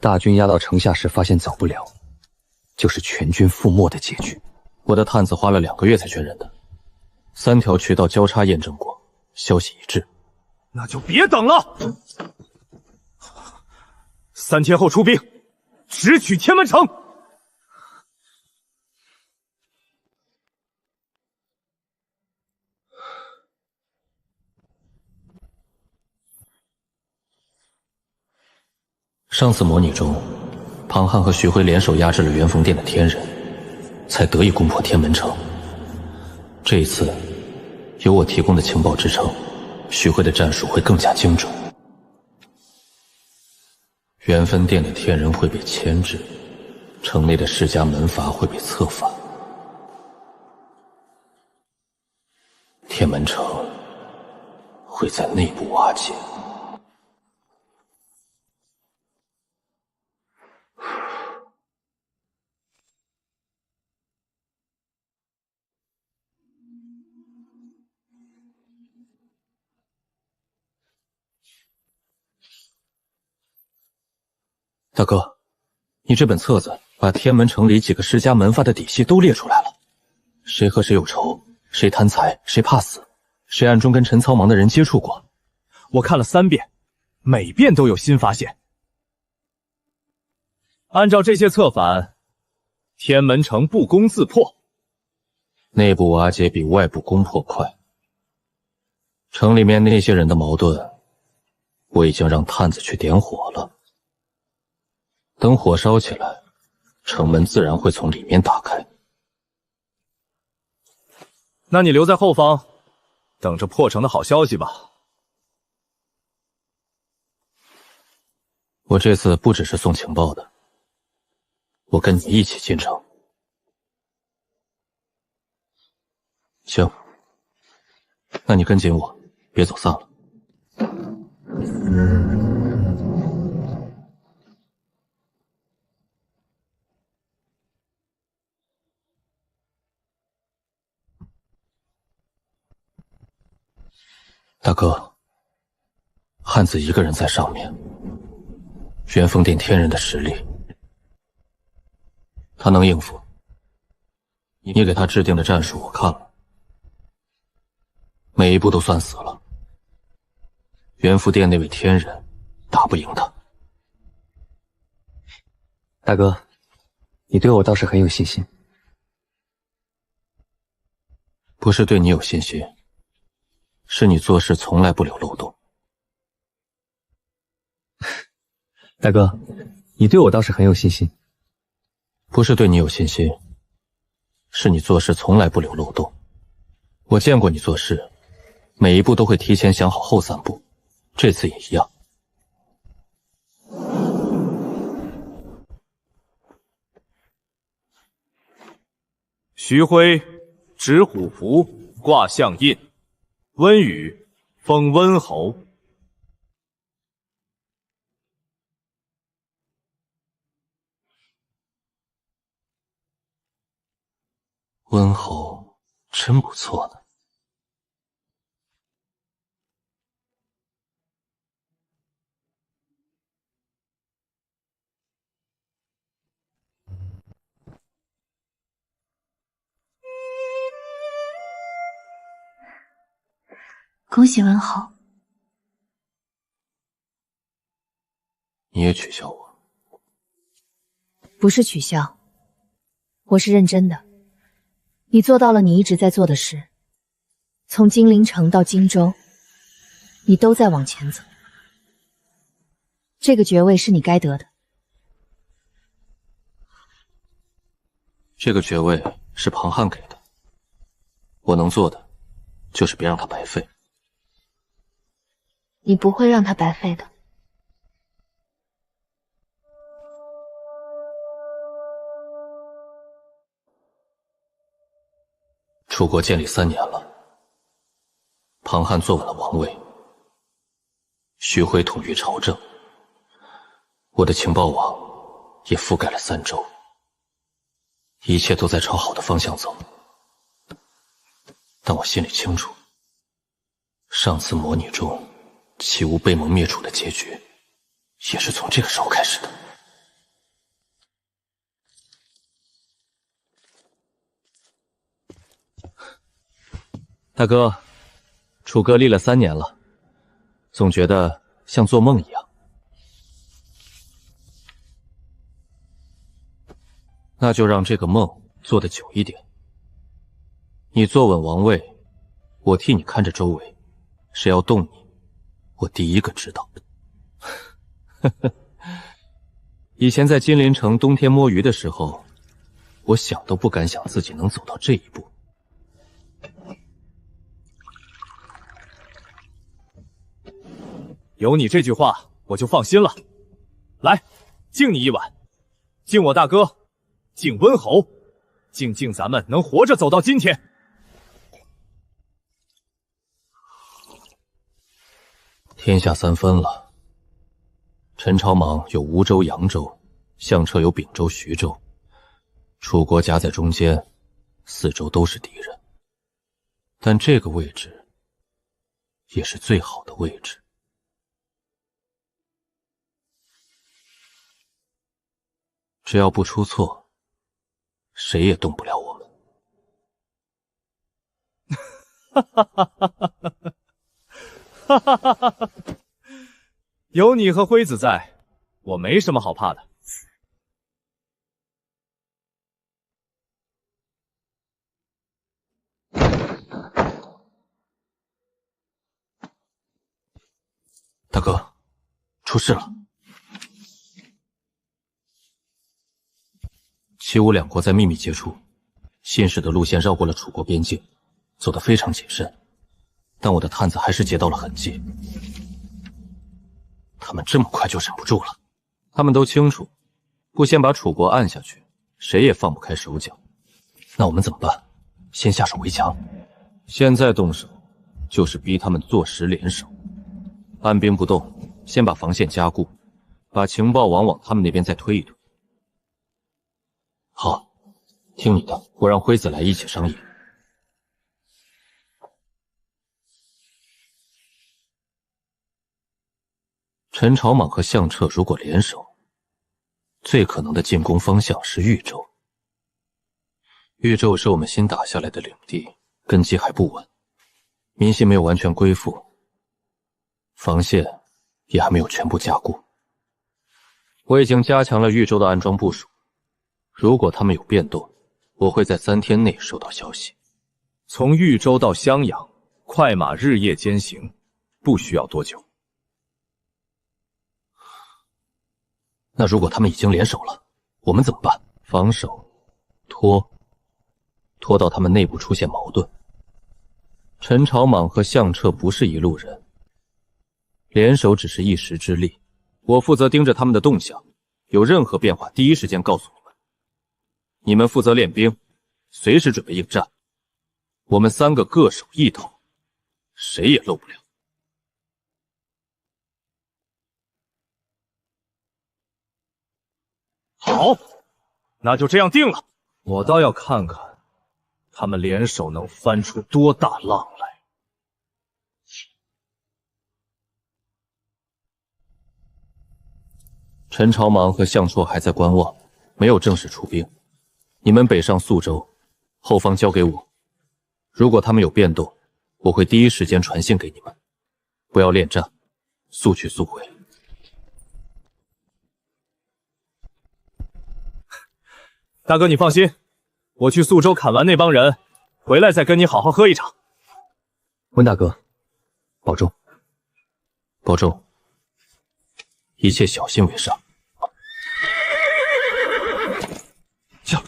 Speaker 15: 大军压到城下时发现走不了，就是全军覆没的结局。
Speaker 9: 我的探子花了2个月才确认的，3条渠道交叉验证过，消息一致。
Speaker 6: 那就别等了，3天后出兵，直取天门城。
Speaker 9: 上次模拟中，庞汉和徐辉联手压制了元逢殿的天人，才得以攻破天门城。这一次，有我提供的情报支撑，徐辉的战术会更加精准。元分殿的天人会被牵制，城内的世家门阀会被策反，天门城会在内部瓦解。大哥，你这本册子把天门城里几个世家门阀的底细都列出来了，谁和谁有仇，谁贪财，谁怕死，谁暗中跟陈操忙的人接触过，
Speaker 7: 我看了3遍，每遍都有新发现。按照这些策反，天门城不攻自破，
Speaker 9: 内部瓦解比外部攻破快。城里面那些人的矛盾，我已经让探子去点火了。等火烧起来，城门自然会从里面打开。
Speaker 6: 那你留在后方，等着破城的好消息吧。
Speaker 9: 我这次不只是送情报的，我跟你一起进城。行，那你跟紧我，别走散了。大哥，汉子一个人在上面，元丰殿天人的实力，他能应付。你给他制定的战术我看了，每一步都算死了。元福殿那位天人打不赢他。
Speaker 15: 大哥，你对我倒是很有信心。
Speaker 9: 不是对你有信心，是你做事从来不留漏洞。
Speaker 15: 大哥，你对我倒是很有信心。
Speaker 9: 不是对你有信心，是你做事从来不留漏洞。我见过你做事，每一步都会提前想好后3步，这次也一样。
Speaker 6: 徐辉执虎符，挂相印，温宇封温侯。
Speaker 9: 温侯真不错呢。
Speaker 13: 恭喜温侯。
Speaker 9: 你也取笑我？
Speaker 13: 不是取笑，我是认真的。你做到了你一直在做的事，从金陵城到荆州，你都在往前走。这个爵位是你该得的。
Speaker 9: 这个爵位是庞汉给的，我能做的就是别让他白费。
Speaker 11: 你不会让他白费的。
Speaker 9: 楚国建立3年了，庞汉坐稳了王位，徐辉统御朝政，我的情报网也覆盖了3州，一切都在朝好的方向走。但我心里清楚，上次模拟中齐吴被蒙灭楚的结局，也是从这个时候开始的。
Speaker 14: 大哥，楚哥立了3年了，总觉得像做梦一样。
Speaker 9: 那就让这个梦做得久一点。你坐稳王位，我替你看着周围，谁要动你，我第一个知道。以前在金陵城冬天摸鱼的时候，我想都不敢想自己能走到这一步。
Speaker 6: 有你这句话，我就放心了。来，敬你一碗，敬我大哥，敬温侯，敬咱们能活着走到今天。
Speaker 9: 天下3分了，陈朝莽有吴州、扬州，项彻有秉州、徐州，楚国夹在中间，4州都是敌人。但这个位置也是最好的位置。只要不出错，谁也动不了我们。
Speaker 6: 有你和辉子在，我没什么好怕的。
Speaker 9: 大哥，出事了。齐吴两国在秘密接触，信使的路线绕过了楚国边境，走得非常谨慎，但我的探子还是截到了痕迹。他们这么快就忍不住了，他们都清楚，不先把楚国按下去，谁也放不开手脚。那我们怎么办？先下手为强。现在动手，就是逼他们坐实联手。按兵不动，先把防线加固，把情报网往他们那边再推一推。好，听你的，我让辉子来一起商议。陈朝莽和项彻如果联手，最可能的进攻方向是豫州。豫州是我们新打下来的领地，根基还不稳，民心没有完全归附，防线也还没有全部加固。我已经加强了豫州的安装部署，如果他们有变动，我会在3天内收到消息。
Speaker 6: 从豫州到襄阳，快马日夜兼行，不需要多久。
Speaker 9: 那如果他们已经联手了，我们怎么办？防守，拖到他们内部出现矛盾。陈朝莽和项彻不是一路人，联手只是一时之力，我负责盯着他们的动向，有任何变化第一时间告诉你们。你们负责练兵，随时准备应战。我们3个各守一头，谁也漏不了。
Speaker 6: 好，那就这样定了。我倒要看看他们联手能翻出多大浪来。
Speaker 9: 陈朝莽和项绰还在观望，没有正式出兵。你们北上宿州，后方交给我。如果他们有变动，我会第一时间传信给你们。不要恋战，速去速回。
Speaker 6: 大哥，你放心，我去宿州砍完那帮人，回来再跟你好好喝一场。
Speaker 15: 温大哥，保重，
Speaker 9: 保重，一切小心为上。
Speaker 1: 驾！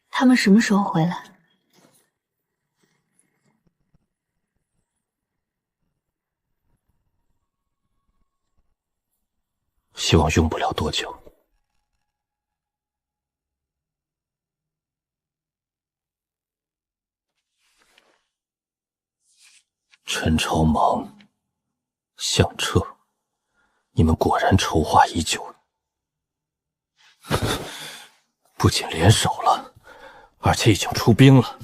Speaker 11: 他们什么时候回来？
Speaker 9: 希望用不了多久。陈朝莽、项彻，你们果然筹划已久，不仅联手了，而且已经出兵了。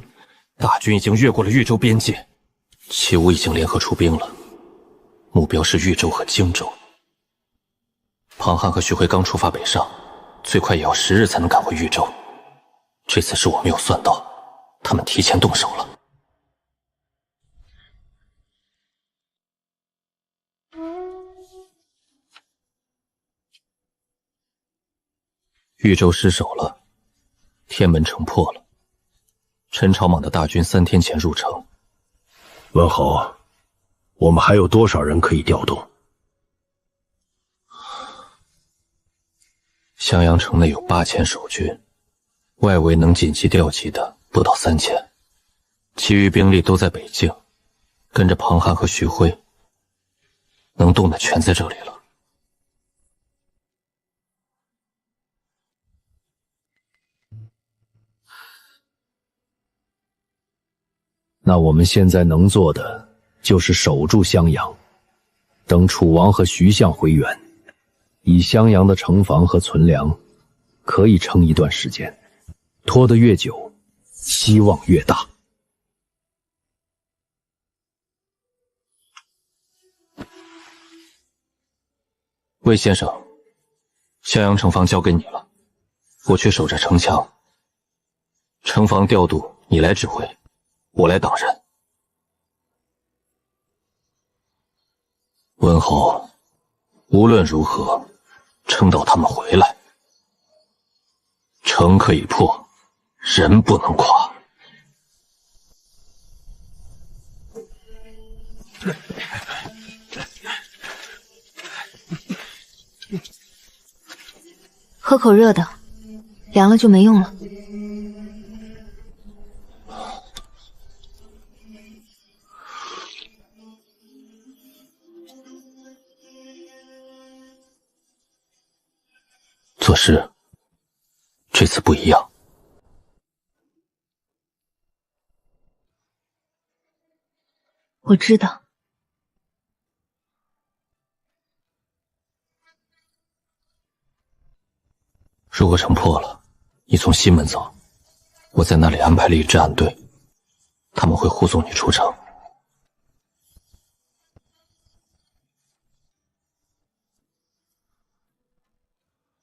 Speaker 9: 大军已经越过了豫州边界，齐吴已经联合出兵了，目标是豫州和荆州。庞汉和徐辉刚出发北上，最快也要10日才能赶回豫州。这次是我没有算到，他们提前动手了。豫州失守了，天门城破了。陈朝莽的大军3天前入城。
Speaker 4: 文侯，我们还有多少人可以调动？
Speaker 9: 襄阳城内有8000守军，外围能紧急调集的不到3000，其余兵力都在北境，跟着庞汉和徐辉，能动的全在这里了。
Speaker 6: 那我们现在能做的就是守住襄阳，等楚王和徐相回援。以襄阳的城防和存粮，可以撑一段时间，拖得越久，希望越大。
Speaker 9: 魏先生，襄阳城防交给你了，我去守着城墙。城防调度你来指挥，我来挡人。温侯，无论如何，撑到他们回来。城可以破，人不能垮。
Speaker 13: 喝口热的，凉了就没用了。
Speaker 9: 做事这次不一样。
Speaker 13: 我知道。
Speaker 9: 如果城破了，你从西门走，我在那里安排了一支暗队，他们会护送你出城。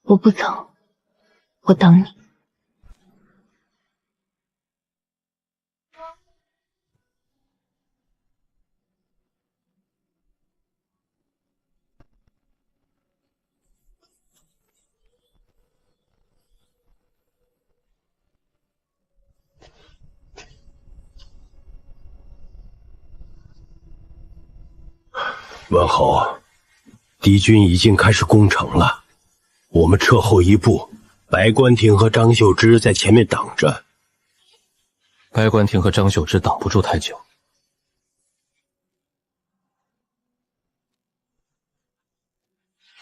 Speaker 13: 我不走，我等你。
Speaker 4: 文侯，敌军已经开始攻城了，我们撤后一步，白关亭和张秀芝在前面挡着。
Speaker 9: 白关亭和张秀芝挡不住太久。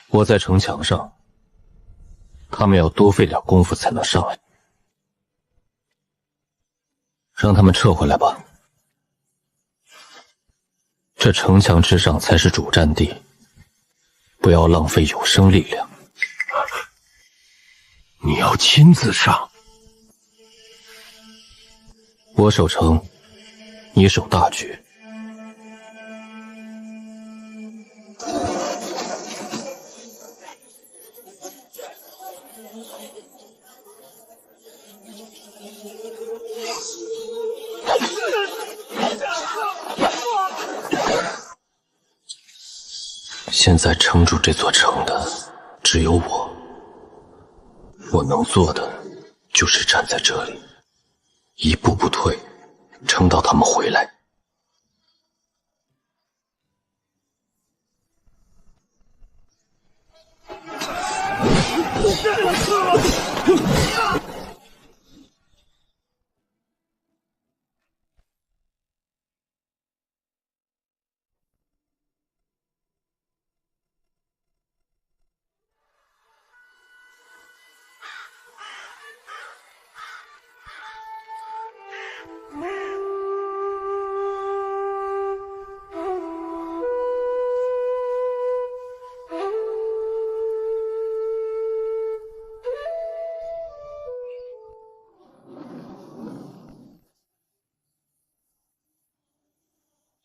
Speaker 9: 我在城墙上，他们要多费点功夫才能上来。让他们撤回来吧。这城墙之上才是主战地，不要浪费有生力量。
Speaker 4: 你要亲自上？
Speaker 9: 我守城，你守大局。现在撑住这座城的只有我，我能做的就是站在这里，一步不退，撑到他们回来。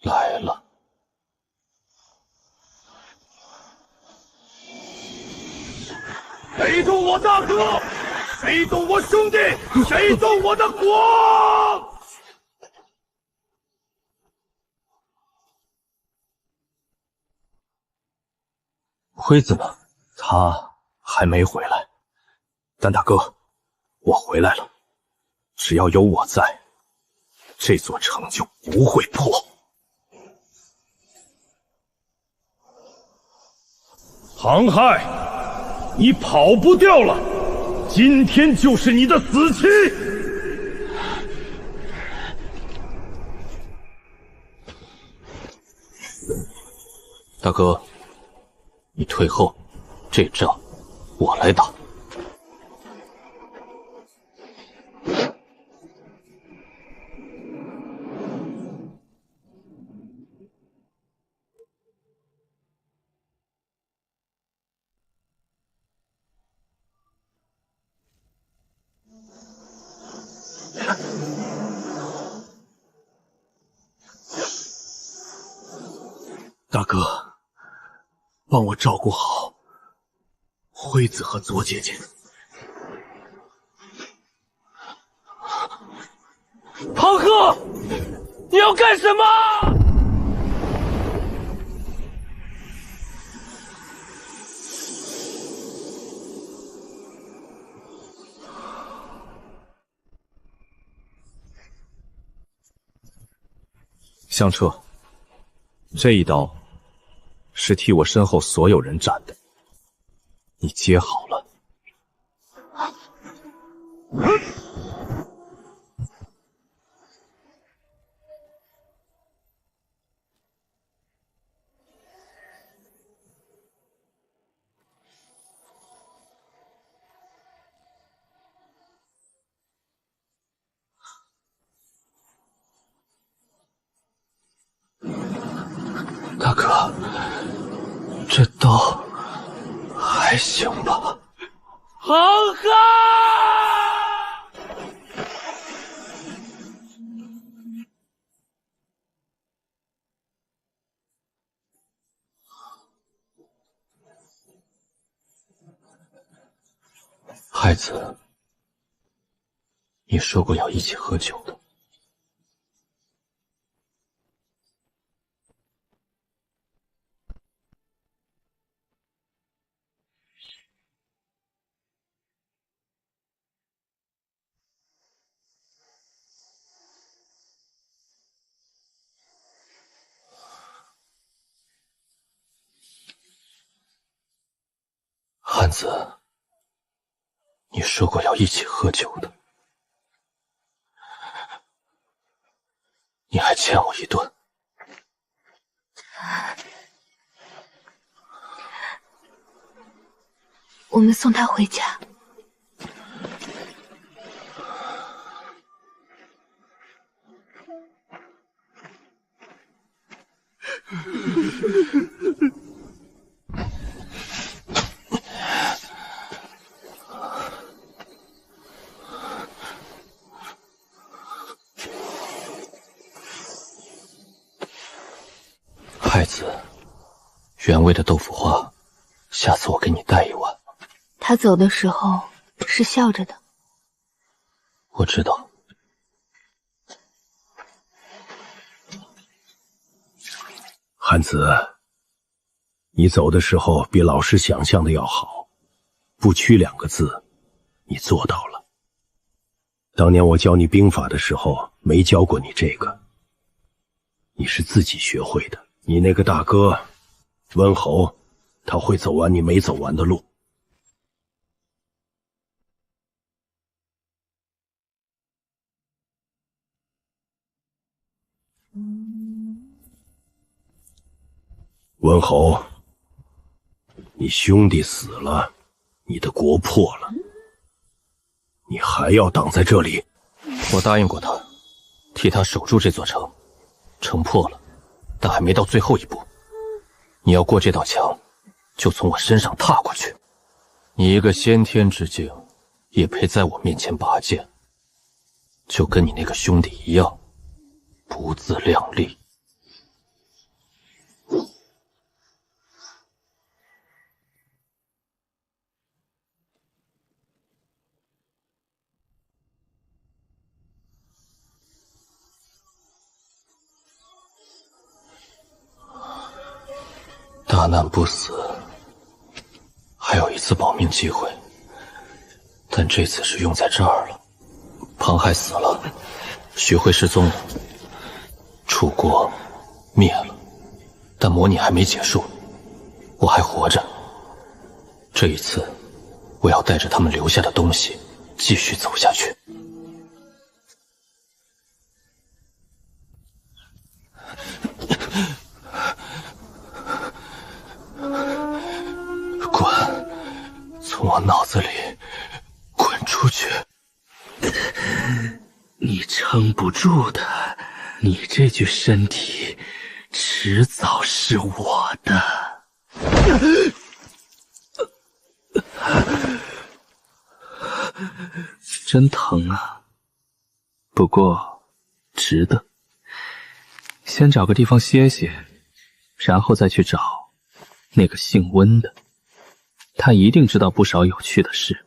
Speaker 9: 来了。
Speaker 17: 谁动我大哥？谁动我兄弟？谁动我的国？
Speaker 9: 辉子呢？
Speaker 2: 他还没回来。但大哥，我回来了。只要有我在，这座城就不会破。
Speaker 17: 杭害，你跑不掉了，今天就是你的死期！
Speaker 9: 大哥，你退后，这仗我来打。
Speaker 2: 大哥，帮我照顾好辉子和左姐姐。
Speaker 17: 庞鹤，你要干什么？
Speaker 6: 香彻，这一刀是替我身后所有人斩的，你接好了。
Speaker 1: 大哥，这刀还行吧？
Speaker 17: 航海！
Speaker 9: 孩子，你说过要一起喝酒的。汉子，你说过要一起喝酒的，你还欠我一顿。
Speaker 11: 我们送他回家。
Speaker 9: 孩子，原味的豆腐花，下次我给你带一碗。
Speaker 11: 他走的时候是笑着的。
Speaker 9: 我知道。
Speaker 4: 汉子，你走的时候比老师想象的要好，不屈2个字，你做到了。当年我教你兵法的时候，没教过你这个，你是自己学会的。你那个大哥温侯，他会走完你没走完的路。温侯，你兄弟死了，你的国破了，你还要挡在这里？
Speaker 9: 我答应过他，替他守住这座城，城破了，但还没到最后一步。你要过这道墙，就从我身上踏过去。你一个先天之境，也配在我面前拔剑？就跟你那个兄弟一样，不自量力。大难不死，还有一次保命机会，但这次是用在这儿了。庞海死了，徐辉失踪了，楚国灭了，但模拟还没结束，我还活着。这一次，我要带着他们留下的东西继续走下去。从我脑子里滚出去！
Speaker 18: 你撑不住的，你这具身体迟早是我的。真疼啊，不过值得。先找个地方歇歇，然后再去找那个姓温的。他一定知道不少有趣的事。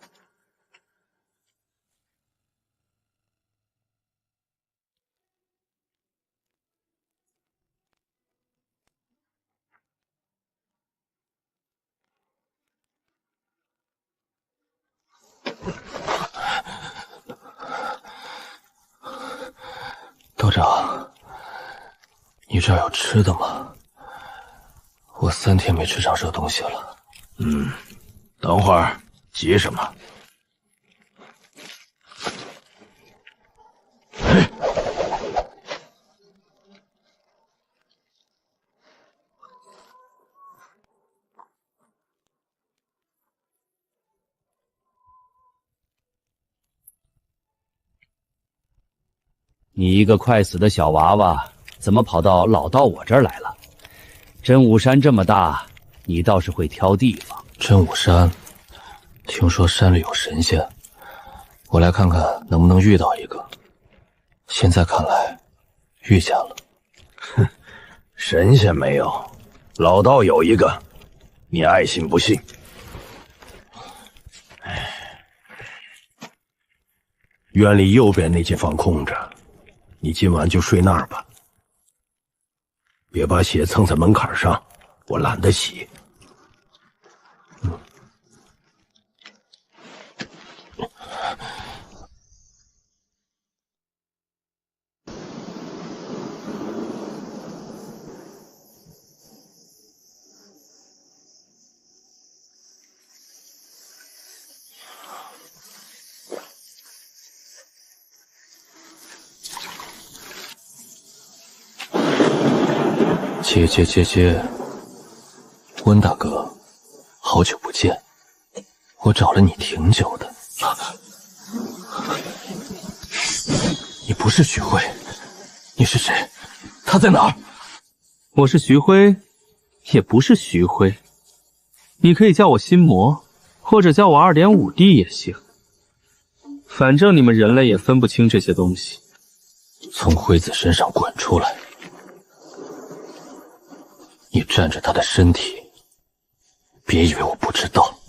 Speaker 9: 道长，你这儿有吃的吗？我3天没吃上热东西了。
Speaker 4: 等会儿，急什么？
Speaker 12: 你一个快死的小娃娃，怎么跑到老道我这儿来了？真武山这么大，你倒是会挑地方。
Speaker 9: 真武山，听说山里有神仙，我来看看能不能遇到一个。现在看来，遇见了。
Speaker 4: 哼，神仙没有，老道有一个，你爱信不信？院里右边那间房空着，你今晚就睡那儿吧。别把血蹭在门槛上，我懒得洗。
Speaker 9: 接，温大哥，好久不见，我找了你挺久的。你不是徐辉，你是谁？他在哪儿？
Speaker 18: 我是徐辉，也不是徐辉，你可以叫我心魔，或者叫我2.5D 也行，反正你们人类也分不清这些东西。
Speaker 9: 从辉子身上滚出来！你占着他的身体，别以为我不知道。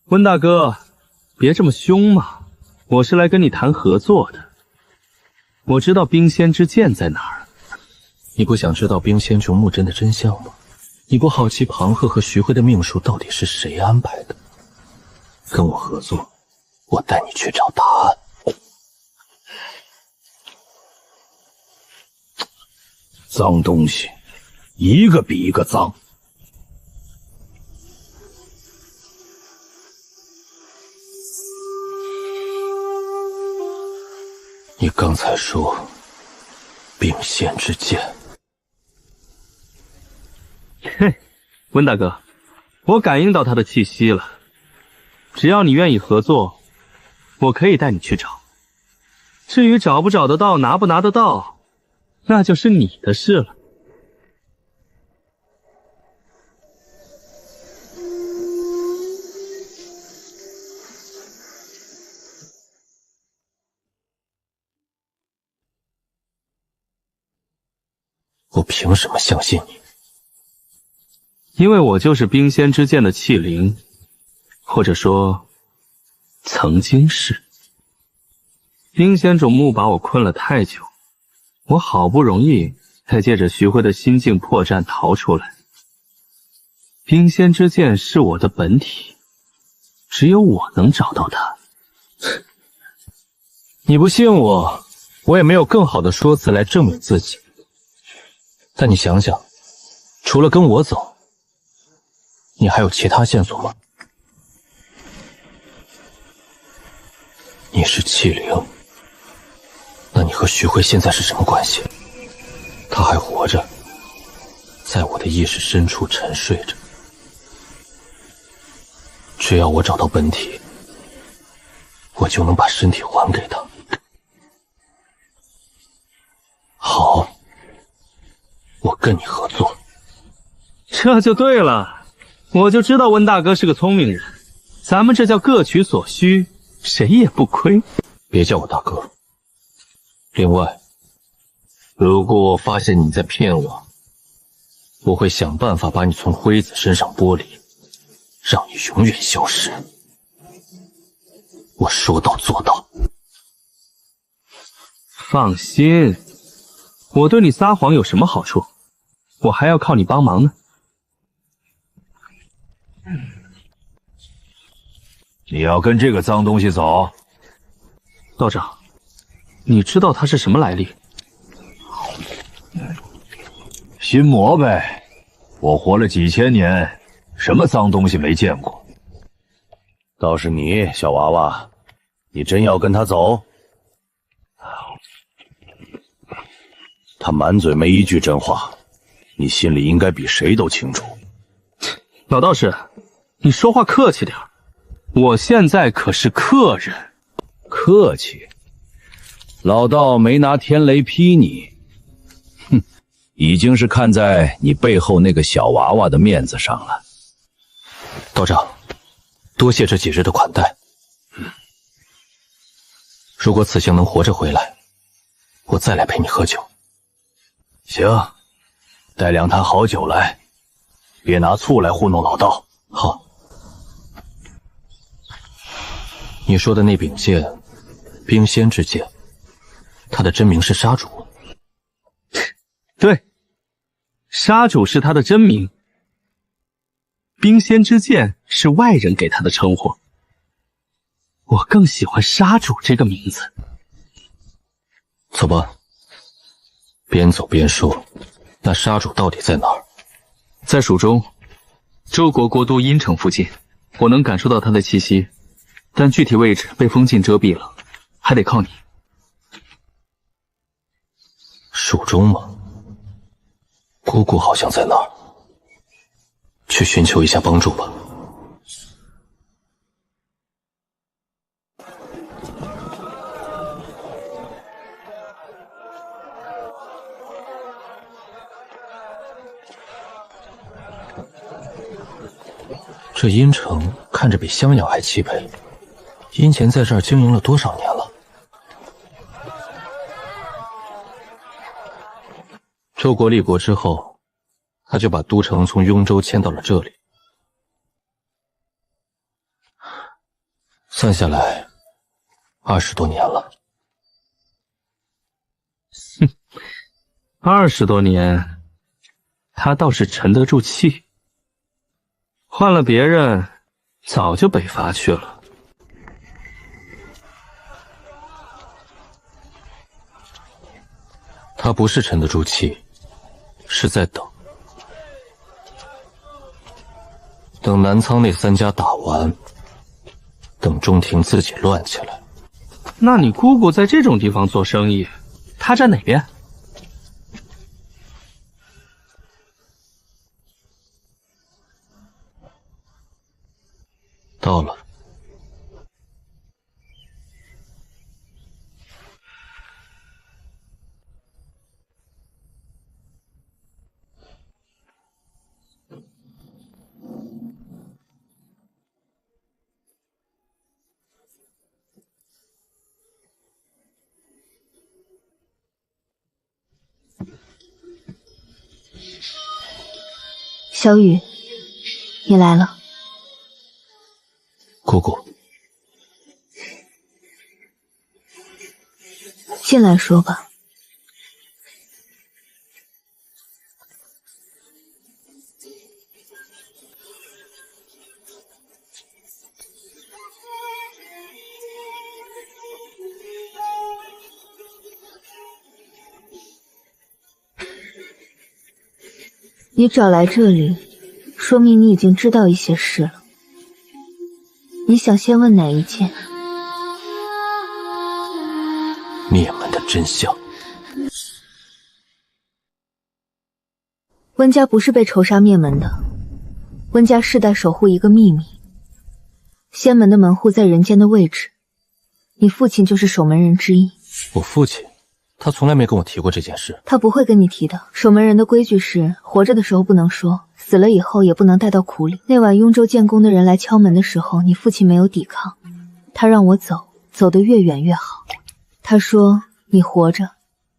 Speaker 18: 温大哥，别这么凶嘛，我是来跟你谈合作的。我知道冰仙之剑在哪儿。
Speaker 9: 你不想知道冰仙竹木针的真相吗？你不好奇庞鹤和徐辉的命数到底是谁安排的？跟我合作，我带你去找答案。
Speaker 4: 脏东西，一个比一个脏。
Speaker 9: 你刚才说冰仙之剑，
Speaker 18: 嘿，温大哥，我感应到他的气息了。只要你愿意合作，我可以带你去找。至于找不找得到，拿不拿得到，那就是你的事了。
Speaker 9: 我凭什么相信你？
Speaker 18: 因为我就是冰仙之剑的器灵，或者说，曾经是。冰仙种木把我困了太久，我好不容易才借着徐辉的心境破绽逃出来。冰仙之剑是我的本体，只有我能找到它。
Speaker 9: 你不信我，我也没有更好的说辞来证明自己。但你想想，除了跟我走，你还有其他线索吗？你是器灵，那你和徐辉现在是什么关系？他还活着，在我的意识深处沉睡着。只要我找到本体，我就能把身体还给他。好，我跟你合作。
Speaker 18: 这就对了，我就知道温大哥是个聪明人，咱们这叫各取所需，谁也不亏。
Speaker 9: 别叫我大哥。另外，如果我发现你在骗我，我会想办法把你从辉子身上剥离，让你永远消失。我说到做到。
Speaker 18: 放心，我对你撒谎有什么好处？我还要靠你帮忙呢。
Speaker 10: 你要跟这个脏东西走？
Speaker 18: 道长，你知道他是什么来历？
Speaker 6: 心魔呗。我活了几千年，什么脏东西没见过？倒是你，小娃娃，你真要跟他走？他满嘴没一句真话，你心里应该比谁都清楚。
Speaker 18: 老道士，你说话客气点，我现在可是客人。
Speaker 6: 客气？老道没拿天雷劈你，哼，已经是看在你背后那个小娃娃的面子上了。
Speaker 9: 道长，多谢这几日的款待。如果此行能活着回来，我再来陪你喝酒。
Speaker 6: 行，带两坛好酒来，别拿醋来糊弄老道。
Speaker 9: 好。你说的那柄剑，冰仙之剑，它的真名是杀主。
Speaker 18: 对，杀主是他的真名，冰仙之剑是外人给他的称呼。我更喜欢杀主这个名字。
Speaker 9: 走吧。边走边说，那杀主到底在哪儿？
Speaker 18: 在蜀中，周国国都阴城附近，我能感受到他的气息，但具体位置被风镜遮蔽了，还得靠你。
Speaker 9: 蜀中吗？姑姑好像在那儿，去寻求一下帮助吧。这阴城看着比襄阳还气派，阴前在这儿经营了多少年了？周国立国之后，他就把都城从雍州迁到了这里。算下来，20多年了。
Speaker 18: 哼，20多年，他倒是沉得住气。换了别人，早就北伐去了。
Speaker 9: 他不是沉得住气，是在等。等南仓那3家打完，等中庭自己乱起来。
Speaker 18: 那你姑姑在这种地方做生意，她站哪边？
Speaker 9: 到了。
Speaker 5: 小雨，你来了。
Speaker 9: 姑姑，
Speaker 5: 进来说吧。你找来这里，说明你已经知道一些事了。你想先问哪一件？
Speaker 9: 灭门的真相。
Speaker 5: 温家不是被仇杀灭门的，温家世代守护一个秘密。仙门的门户在人间的位置，你父亲就是守门人之一。
Speaker 9: 我父亲，他从来没跟我提过这件事。
Speaker 5: 他不会跟你提的。守门人的规矩是，活着的时候不能说，死了以后也不能带到苦里。那晚雍州建功的人来敲门的时候，你父亲没有抵抗，他让我走，走得越远越好。他说你活着，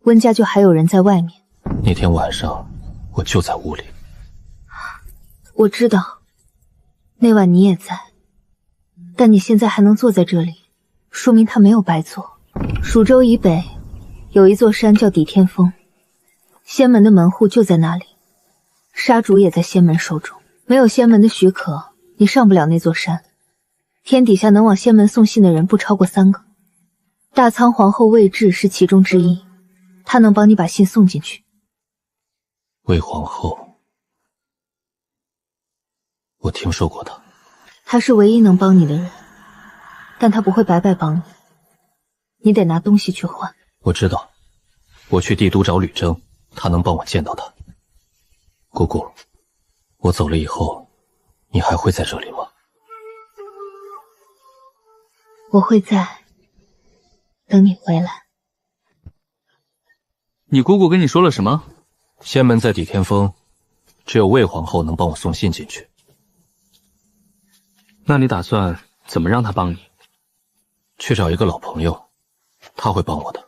Speaker 5: 温家就还有人在外面。
Speaker 9: 那天晚上我就在屋里。
Speaker 5: 我知道，那晚你也在，但你现在还能坐在这里，说明他没有白做。蜀州以北有一座山叫抵天峰，仙门的门户就在那里，杀主也在仙门手中。没有仙门的许可，你上不了那座山。天底下能往仙门送信的人不超过3个，大仓皇后魏志是其中之一，她能帮你把信送进去。
Speaker 9: 魏皇后，我听说过她。
Speaker 5: 她是唯一能帮你的人，但她不会白白帮你，你得拿东西去换。
Speaker 9: 我知道，我去帝都找吕征，他能帮我见到她。姑姑，我走了以后，你还会在这里吗？
Speaker 5: 我会在，等你回来。
Speaker 18: 你姑姑跟你说了什么？
Speaker 9: 仙门在抵天峰，只有魏皇后能帮我送信进去。
Speaker 18: 那你打算怎么让她帮你？
Speaker 9: 去找一个老朋友，他会帮我的。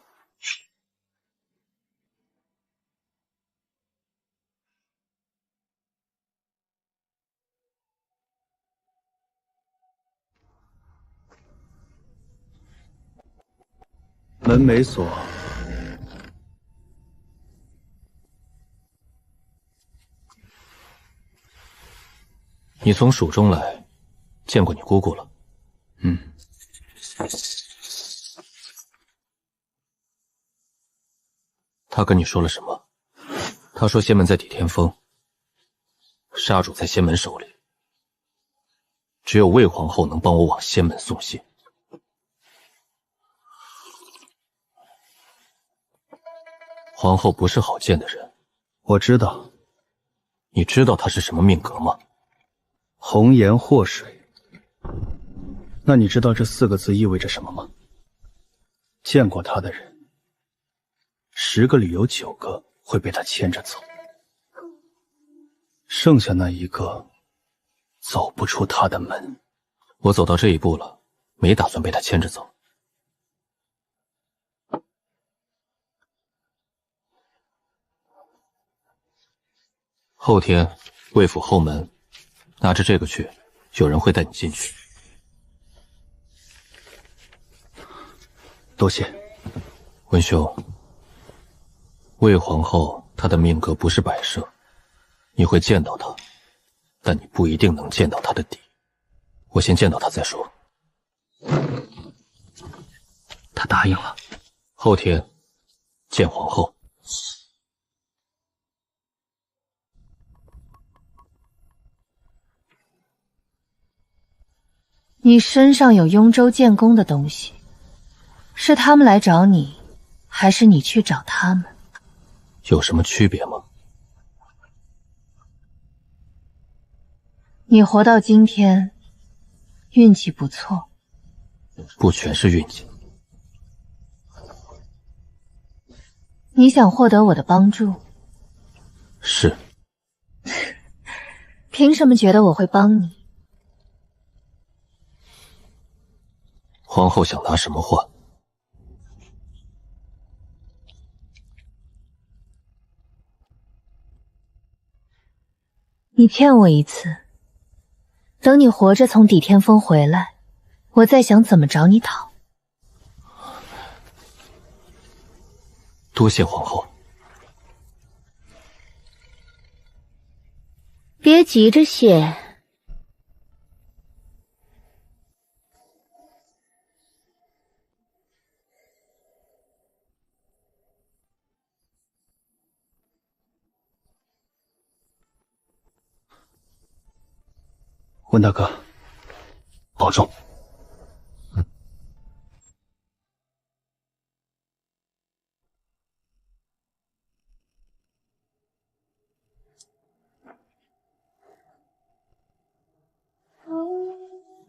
Speaker 8: 门没锁。
Speaker 9: 你从蜀中来，见过你姑姑了。她跟你说了什么？她说仙门在抵天峰，杀主在仙门手里，只有魏皇后能帮我往仙门送信。皇后不是好见的人，
Speaker 8: 我知道。
Speaker 9: 你知道她是什么命格吗？
Speaker 8: 红颜祸水。那你知道这4个字意味着什么吗？见过她的人，10个里有9个会被她牵着走，剩下那1个走不出她的门。
Speaker 9: 我走到这一步了，没打算被她牵着走。后天，魏府后门，拿着这个去，有人会带你进去。
Speaker 8: 多谢。
Speaker 9: 文兄，魏皇后她的命格不是摆设，你会见到她，但你不一定能见到她的底。我先见到她再说。
Speaker 18: 她答应了。
Speaker 9: 后天见皇后。
Speaker 13: 你身上有雍州建功的东西，是他们来找你，还是你去找他们？
Speaker 9: 有什么区别吗？
Speaker 13: 你活到今天，运气不错。
Speaker 9: 不全是运气。
Speaker 13: 你想获得我的帮助？
Speaker 9: 是。
Speaker 13: 凭什么觉得我会帮你？
Speaker 9: 皇后想拿什么换？
Speaker 13: 你骗我一次，等你活着从抵天峰回来，我再想怎么找你讨。
Speaker 9: 多谢皇后。
Speaker 16: 别急着谢。
Speaker 8: 温大哥，保重。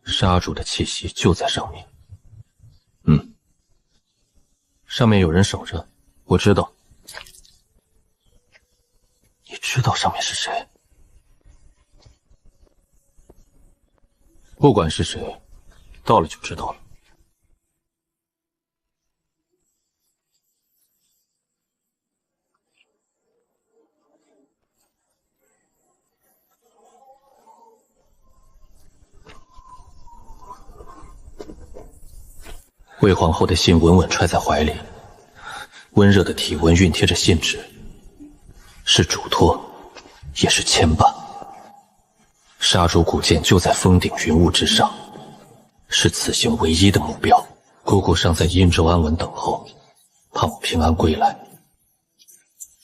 Speaker 9: 杀主的气息就在上面。上面有人守着，我知道。你知道上面是谁？不管是谁，到了就知道了。魏皇后的信稳稳揣在怀里，温热的体温熨贴着信纸，是嘱托，也是牵绊。杀主古剑就在峰顶云雾之上，是此行唯一的目标。姑姑尚在殷州安稳等候，盼我平安归来。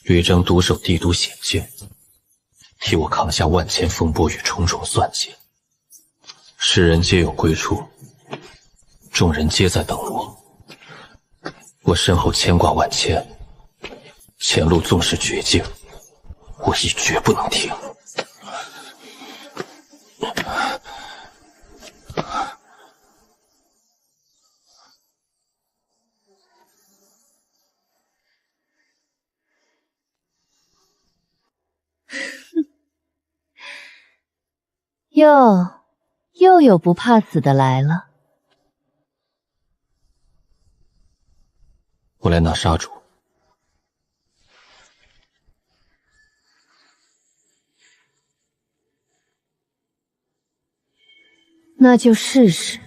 Speaker 9: 吕征独守帝都险境，替我扛下万千风波与重重算计。世人皆有归处，众人皆在等我。我身后牵挂万千，前路纵是绝境，我亦绝不能停。
Speaker 13: 又有不怕死的来了。
Speaker 9: 我来拿杀主。
Speaker 13: 那就试试。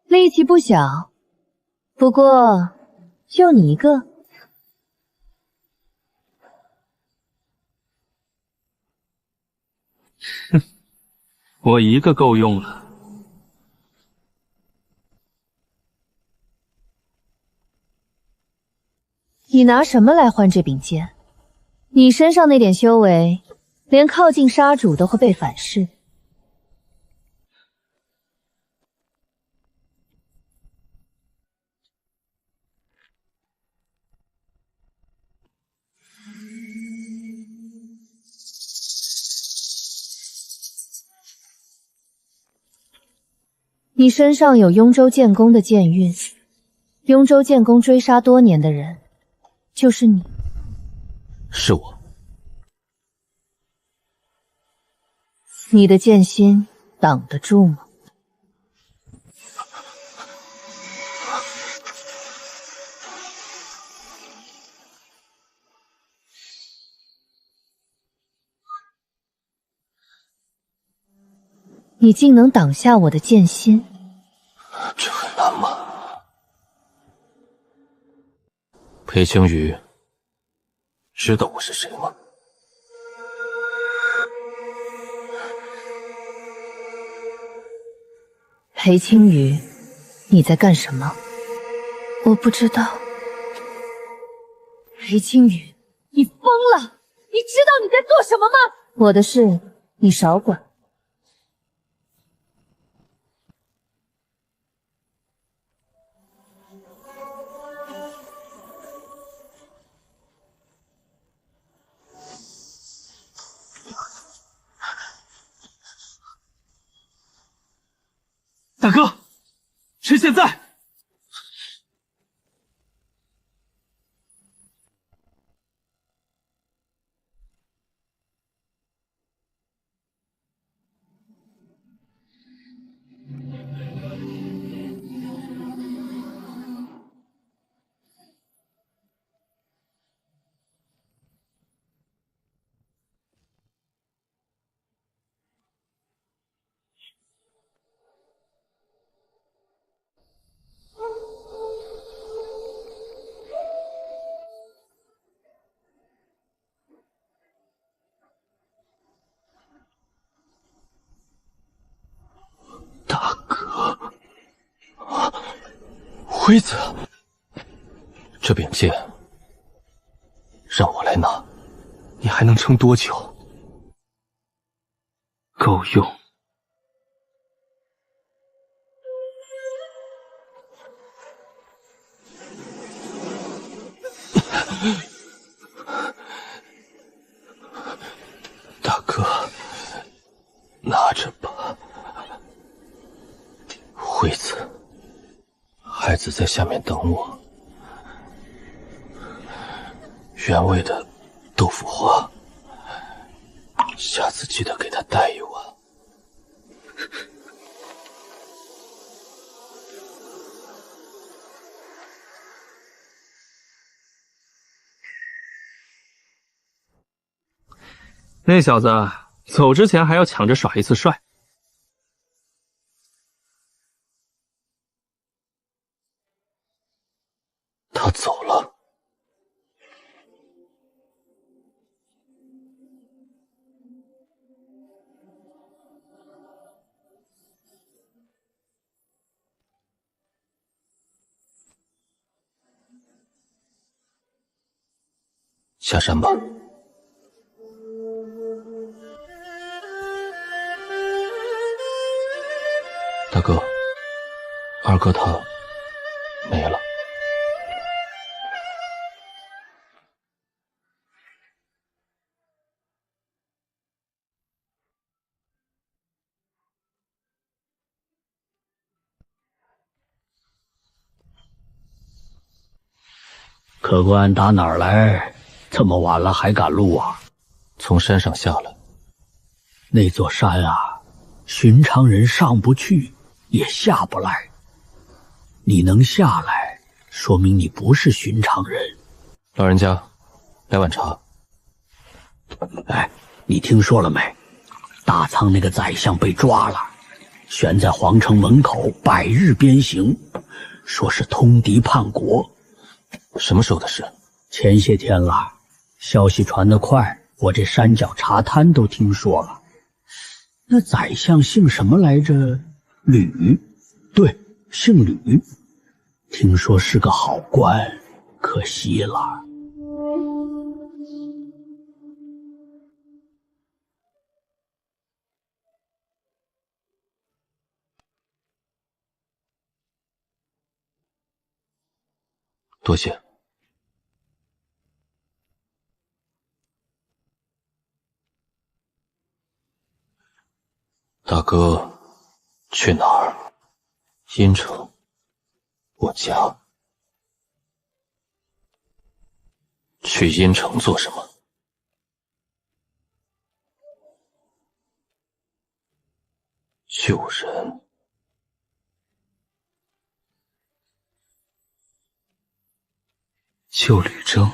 Speaker 13: 力气不小，不过就你一个。
Speaker 18: 哼，我一个够用了。
Speaker 13: 你拿什么来换这柄剑？你身上那点修为，连靠近杀主都会被反噬。你身上有雍州剑宫的剑韵，雍州剑宫追杀多年的人，就是你。
Speaker 9: 是我。
Speaker 13: 你的剑心挡得住吗？你竟能挡下我的剑心？
Speaker 9: 这很难吗？裴青羽知道我是谁吗？
Speaker 13: 裴青羽，你在干什么？
Speaker 11: 我不知道。
Speaker 13: 裴青羽，
Speaker 11: 你疯了！你知道你在做什么吗？
Speaker 13: 我的事你少管。
Speaker 18: 大哥，趁现在！
Speaker 9: 大哥，辉子，这柄剑让我来拿，
Speaker 2: 你还能撑多久？
Speaker 18: 够用。
Speaker 9: 大哥，拿着吧。惠子，孩子在下面等我。原味的豆腐花，下次记得给他带一碗。
Speaker 18: 那小子走之前还要抢着耍一次帅。
Speaker 9: 他走了。下山吧。大哥，二哥他没了。
Speaker 12: 客官打哪儿来？这么晚了还赶路啊？
Speaker 9: 从山上下来。
Speaker 12: 那座山啊，寻常人上不去，也下不来。你能下来，说明你不是寻常人。
Speaker 9: 老人家，来碗茶。
Speaker 12: 哎，你听说了没？大仓那个宰相被抓了，悬在皇城门口，100日鞭刑，说是通敌叛国。
Speaker 9: 什么时候的事？
Speaker 12: 前些天了，消息传得快，我这山脚茶摊都听说了。那宰相姓什么来着？吕，对，姓吕。听说是个好官，可惜了。
Speaker 9: 多谢。大哥，去哪儿？阴城，我家。去阴城做什么？救人。救吕征。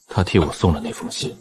Speaker 9: 他替我送了那封信。